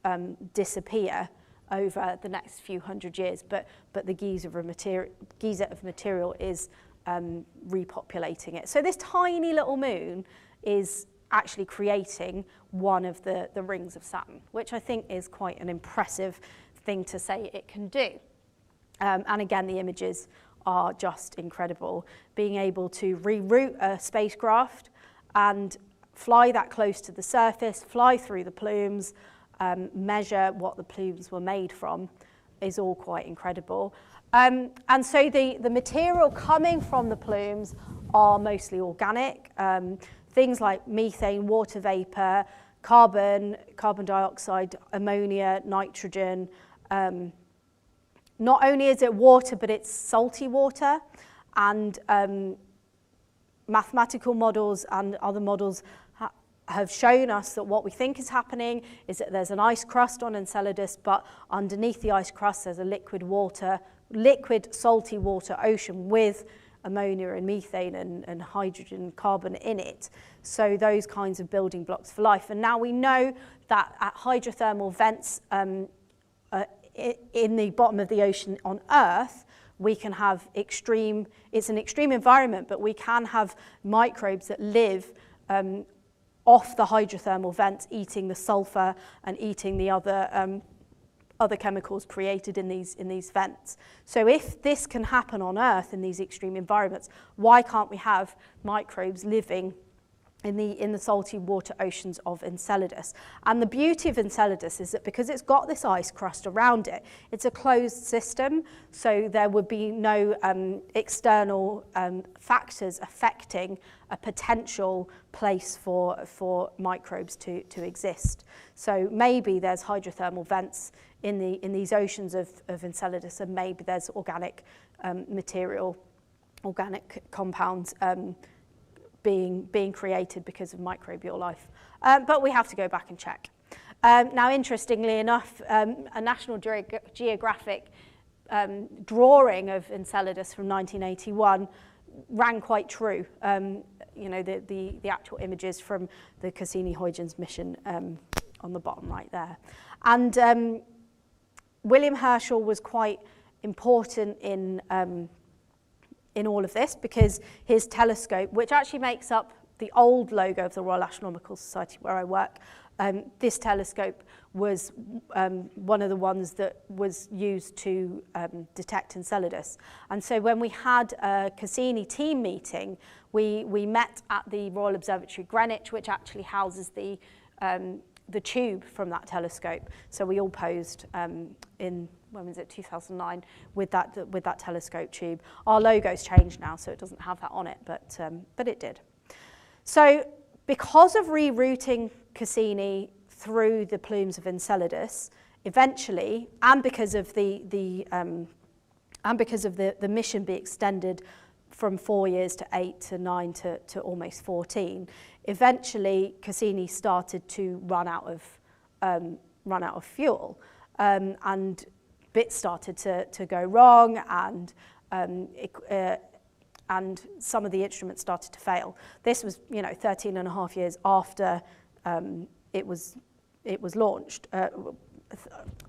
disappear over the next few hundred years, but the geyser of material is repopulating it. So this tiny little moon is actually creating one of the rings of Saturn, which I think is quite an impressive thing to say it can do. And again, the images are just incredible. Being able to reroute a spacecraft and fly that close to the surface, fly through the plumes, measure what the plumes were made from is all quite incredible. And so the material coming from the plumes are mostly organic. Things like methane, water vapor, carbon dioxide, ammonia, nitrogen. Not only is it water, but it's salty water. And mathematical models and other models have shown us that what we think is happening is that there's an ice crust on Enceladus, but underneath the ice crust there's a liquid salty water ocean with ammonia and methane and hydrogen and carbon in it. So those kinds of building blocks for life. And now we know that at hydrothermal vents in the bottom of the ocean on Earth, we can have it's an extreme environment, but we can have microbes that live off the hydrothermal vents, eating the sulfur and eating the other chemicals created in these vents. So if this can happen on Earth in these extreme environments, why can't we have microbes living in the salty water oceans of Enceladus? And the beauty of Enceladus is that because it's got this ice crust around it, it's a closed system, so there would be no external factors affecting a potential place for microbes to exist. So maybe there's hydrothermal vents in these oceans of Enceladus, and maybe there's organic material, organic compounds being created because of microbial life. But we have to go back and check. Now, interestingly enough, a National Geographic drawing of Enceladus from 1981 rang quite true. You know, the actual images from the Cassini Huygens mission on the bottom right there. And William Herschel was quite important in all of this, because his telescope, which actually makes up the old logo of the Royal Astronomical Society where I work, this telescope was one of the ones that was used to detect Enceladus. And so when we had a Cassini team meeting, we met at the Royal Observatory Greenwich, which actually houses the tube from that telescope. So we all posed in, when was it, 2009, with that telescope tube. Our logo's changed now, so it doesn't have that on it, but it did. So because of rerouting Cassini through the plumes of Enceladus, eventually, and because of the mission being extended from 4 years to 8 to 9 to almost 14, eventually Cassini started to run out of fuel, and bits started to go wrong, and some of the instruments started to fail. This was, 13 and a half years after it was launched,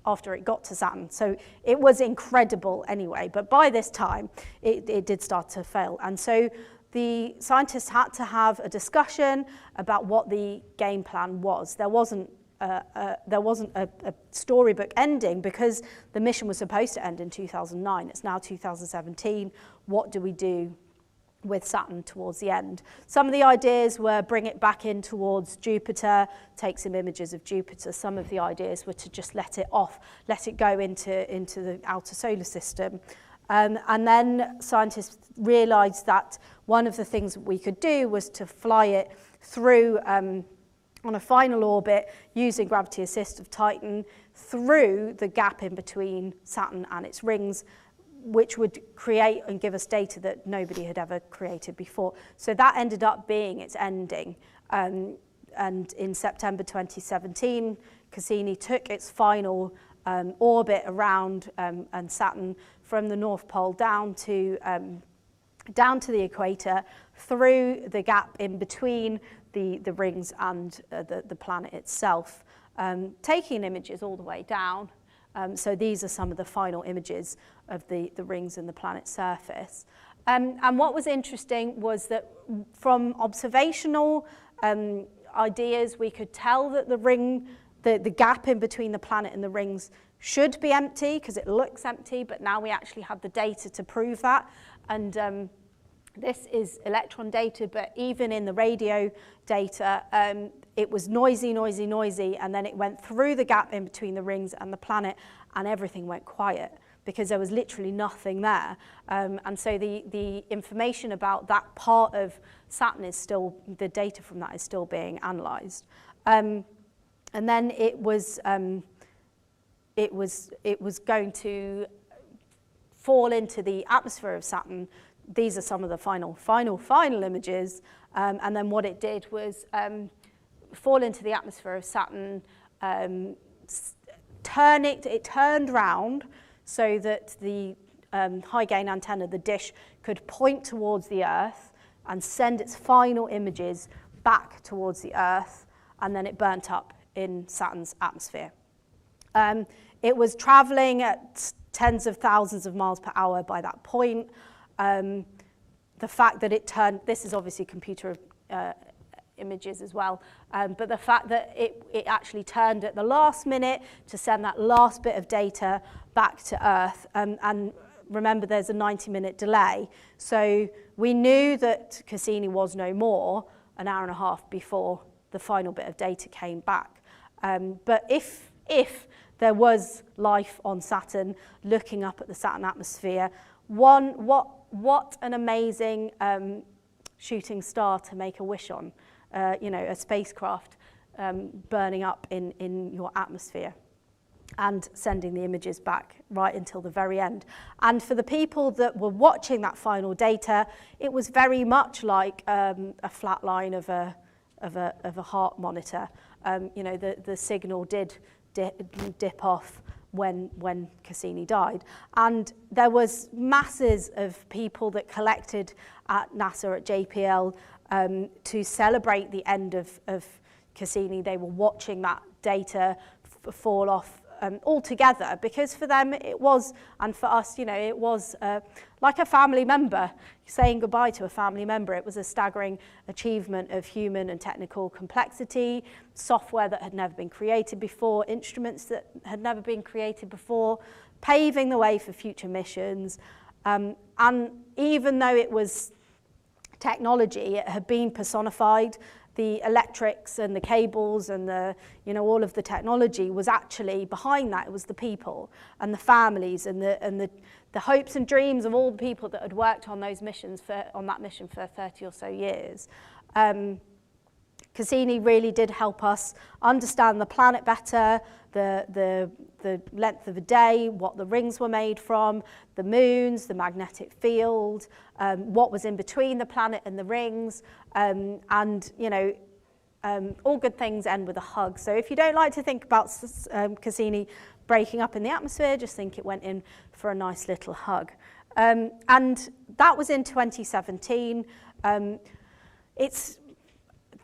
after it got to Saturn. So it was incredible anyway, but by this time it did start to fail. And so the scientists had to have a discussion about what the game plan was. There wasn't a storybook ending because the mission was supposed to end in 2009. It's now 2017. What do we do with Saturn towards the end? Some of the ideas were bring it back in towards Jupiter, take some images of Jupiter. Some of the ideas were to just let it go into the outer solar system. And then scientists realized that one of the things that we could do was to fly it through on a final orbit using gravity assist of Titan through the gap in between Saturn and its rings, which would create and give us data that nobody had ever created before. So that ended up being its ending. And in September 2017, Cassini took its final orbit around and Saturn from the North Pole down to the equator, through the gap in between the rings and the planet itself, taking images all the way down. So these are some of the final images of the rings and the planet's surface. And what was interesting was that from observational ideas, we could tell that the gap in between the planet and the rings should be empty because it looks empty, but now we actually have the data to prove that. And this is electron data, but even in the radio data, it was noisy, and then it went through the gap in between the rings and the planet, and everything went quiet because there was literally nothing there. And so the information about that part of Saturn is still, the data from that is still being analysed. And then it was going to fall into the atmosphere of Saturn. These are some of the final images. And then what it did was fall into the atmosphere of Saturn, it turned round so that the high gain antenna, the dish, could point towards the Earth and send its final images back towards the Earth, and then it burnt up in Saturn's atmosphere. It was traveling at tens of thousands of miles per hour by that point. The fact that it turned, this is obviously computer images as well, but the fact that it actually turned at the last minute to send that last bit of data back to Earth, and remember there's a 90-minute delay, so we knew that Cassini was no more an hour and a half before the final bit of data came back. But if there was life on Saturn, looking up at the Saturn atmosphere, what an amazing shooting star to make a wish on, a spacecraft burning up in your atmosphere and sending the images back right until the very end. And for the people that were watching that final data, it was very much like a flat line of a heart monitor. The signal did dip off when Cassini died. And there was masses of people that collected at NASA, at JPL, to celebrate the end of Cassini. They were watching that data fall off altogether, because for them it was, and for us, it was like a family member, saying goodbye to a family member. It was a staggering achievement of human and technical complexity, software that had never been created before, instruments that had never been created before, paving the way for future missions. And even though it was technology, it had been personified. The electrics and the cables and the, all of the technology was actually behind that. It was the people and the families and the hopes and dreams of all the people that had worked on those missions on that mission for 30 or so years. Cassini really did help us understand the planet better, the length of a day, what the rings were made from, the moons, the magnetic field, what was in between the planet and the rings, and all good things end with a hug. So if you don't like to think about Cassini breaking up in the atmosphere, just think it went in for a nice little hug. And that was in 2017.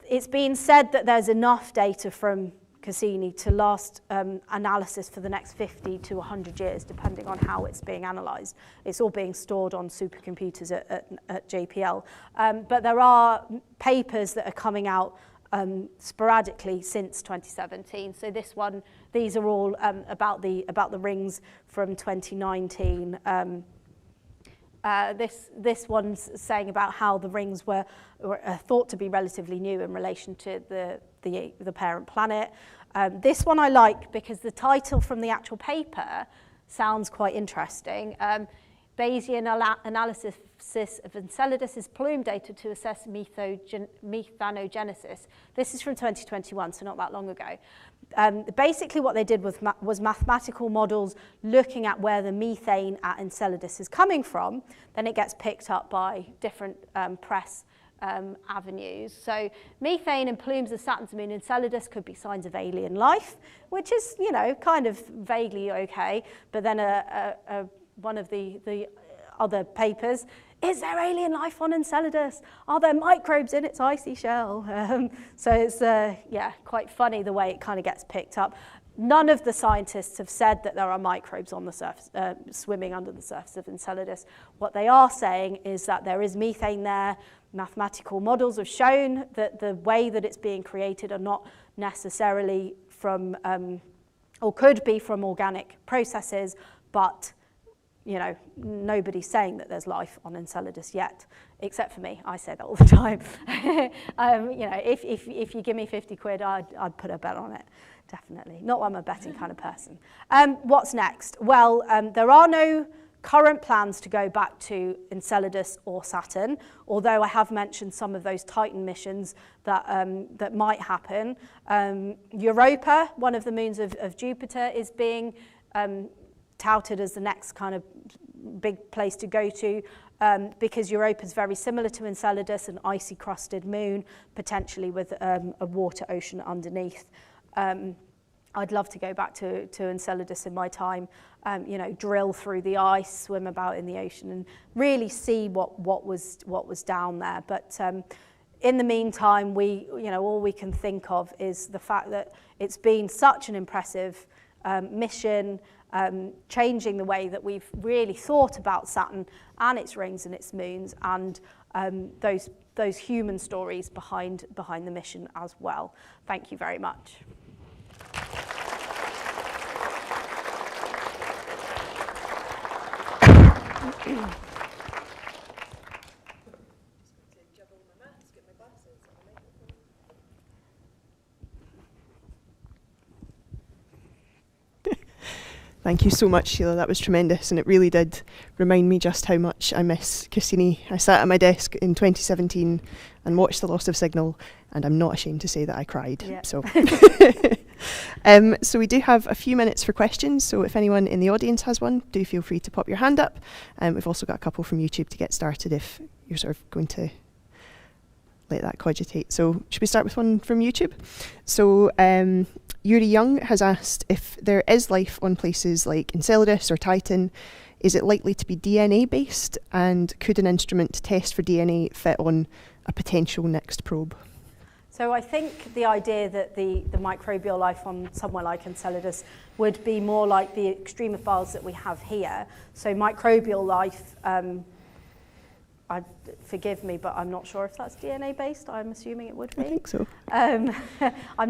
It's been said that there's enough data from Cassini to last analysis for the next 50 to 100 years, depending on how it's being analysed. It's all being stored on supercomputers at JPL. But there are papers that are coming out sporadically since 2017. So these are all about the rings from 2019. This one's saying about how the rings were thought to be relatively new in relation to the parent planet. This one I like because the title from the actual paper sounds quite interesting. Bayesian analysis of Enceladus' plume data to assess methanogenesis. This is from 2021, so not that long ago. Basically what they did was mathematical models looking at where the methane at Enceladus is coming from. Then it gets picked up by different press avenues. So methane and plumes of Saturn's moon Enceladus could be signs of alien life, which is, kind of vaguely okay. But then one of the other papers, is there alien life on Enceladus? Are there microbes in its icy shell? So it's, quite funny the way it kind of gets picked up. None of the scientists have said that there are microbes on the surface, swimming under the surface of Enceladus. What they are saying is that there is methane there. Mathematical models have shown that the way that it's being created are not necessarily from, or could be from organic processes, but nobody's saying that there's life on Enceladus yet, except for me. I say that all the time. If you give me 50 quid, I'd put a bet on it, definitely. Not that I'm a betting kind of person. What's next? Well, there are no current plans to go back to Enceladus or Saturn, although I have mentioned some of those Titan missions that might happen. Europa, one of the moons of Jupiter, is being touted as the next kind of big place to go to because Europa is very similar to Enceladus, an icy crusted moon, potentially with a water ocean underneath. I'd love to go back to Enceladus in my time, drill through the ice, swim about in the ocean and really see what was down there. But in the meantime, all we can think of is the fact that it's been such an impressive mission, changing the way that we've really thought about Saturn and its rings and its moons, and those human stories behind the mission as well. Thank you very much. Thank you so much, Sheila. That was tremendous, and it really did remind me just how much I miss Cassini. I sat at my desk in 2017 and watched the loss of signal, and I'm not ashamed to say that I cried. Yeah. So we do have a few minutes for questions, so if anyone in the audience has one, do feel free to pop your hand up. We've also got a couple from YouTube to get started if you're sort of going to let that cogitate. So should we start with one from YouTube? So Yuri Young has asked, if there is life on places like Enceladus or Titan, is it likely to be DNA based, and could an instrument test for DNA fit on a potential next probe? So I think the idea that the microbial life on somewhere like Enceladus would be more like the extremophiles that we have here. So microbial life, forgive me, but I'm not sure if that's DNA based. I'm assuming it would be. I think so. I'm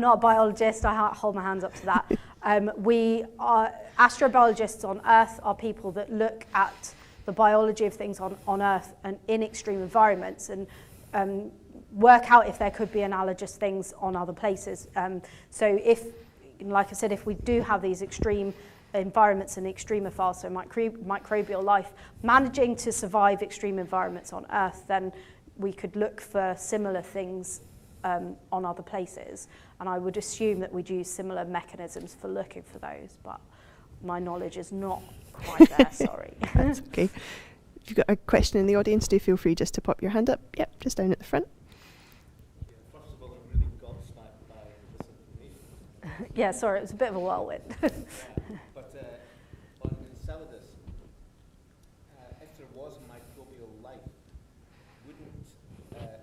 not a biologist. I hold my hands up to that. We are astrobiologists on Earth are people that look at the biology of things on Earth and in extreme environments and work out if there could be analogous things on other places. So if, like I said, if we do have these extreme environments and extremophiles, so microbial life, managing to survive extreme environments on Earth, then we could look for similar things on other places. And I would assume that we'd use similar mechanisms for looking for those, but my knowledge is not quite there, sorry. That's okay. If you've got a question in the audience, do feel free just to pop your hand up. Yep, just down at the front. Yeah, first of all, I'm really gobsmacked by this information. Yeah, sorry, it was a bit of a whirlwind. But on Enceladus, if there was microbial life, wouldn't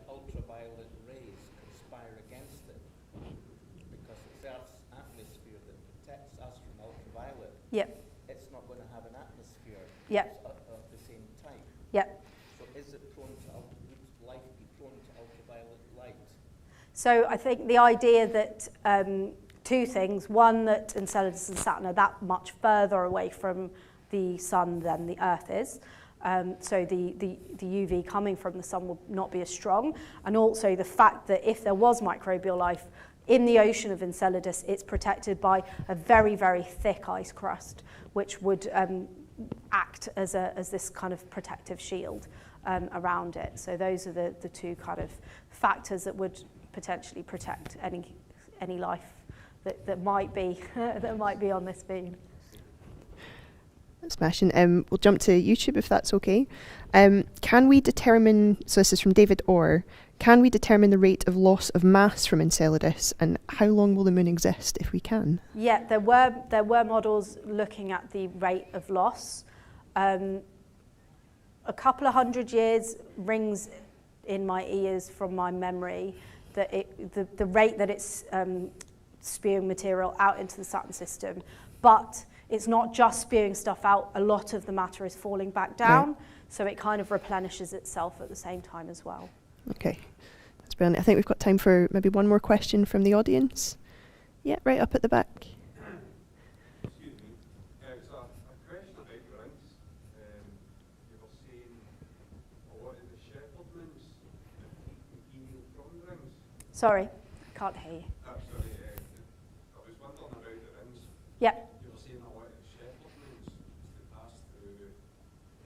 ultraviolet rays conspire against it? Because it's Earth's Yep. of the same type. Yep. So is it prone to would life be prone to ultraviolet light? So I think the idea that two things: one, that Enceladus and Saturn are that much further away from the sun than the Earth is. So the UV coming from the sun will not be as strong, and also the fact that if there was microbial life in the ocean of Enceladus, it's protected by a very, very thick ice crust, which would act as this kind of protective shield around it. So those are the two kind of factors that would potentially protect any life that might be that might be on this beam. Smashing. We'll jump to YouTube if that's okay. Can we determine, so this is from David Orr, can we determine the rate of loss of mass from Enceladus, and how long will the moon exist if we can? Yeah, there were models looking at the rate of loss. A couple of 100 years rings in my ears from my memory that the rate that it's spewing material out into the Saturn system, but it's not just spewing stuff out, a lot of the matter is falling back down, right. So it kind of replenishes itself at the same time as well. Okay, that's brilliant. I think we've got time for maybe one more question from the audience. Yeah, right up at the back. Excuse me, it's a question about rings. You were saying a lot of the shepherd moons imperial from rings. Sorry, I can't hear you. Sorry, I was wondering about the rings. Yeah. You were saying a lot of the shepherd moons to pass through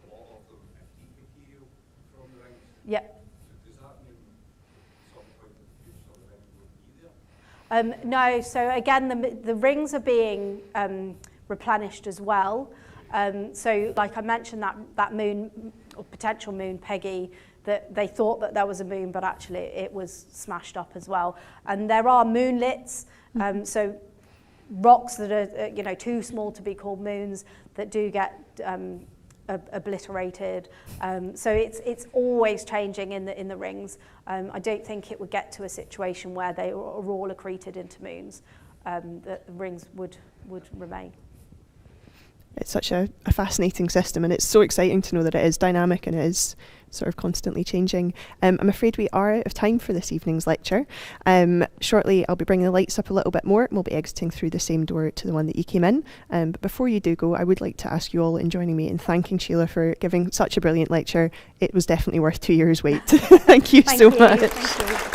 a lot of them imperial from rings. Yeah. So does that mean at some point in the future the ring will be there? No, so again, the rings are being replenished as well. So like I mentioned, that moon, or potential moon, Peggy, that they thought that there was a moon, but actually it was smashed up as well. And there are moonlets, so rocks that are too small to be called moons that do get obliterated. So it's always changing in the rings. I don't think it would get to a situation where they are all accreted into moons. The rings would remain. It's such a fascinating system, and it's so exciting to know that it is dynamic and it is sort of constantly changing. I'm afraid we are out of time for this evening's lecture. Shortly I'll be bringing the lights up a little bit more, and we'll be exiting through the same door to the one that you came in. But before you do go, I would like to ask you all in joining me in thanking Sheila for giving such a brilliant lecture. It was definitely worth 2 years' wait. Thank you so much. Thank you.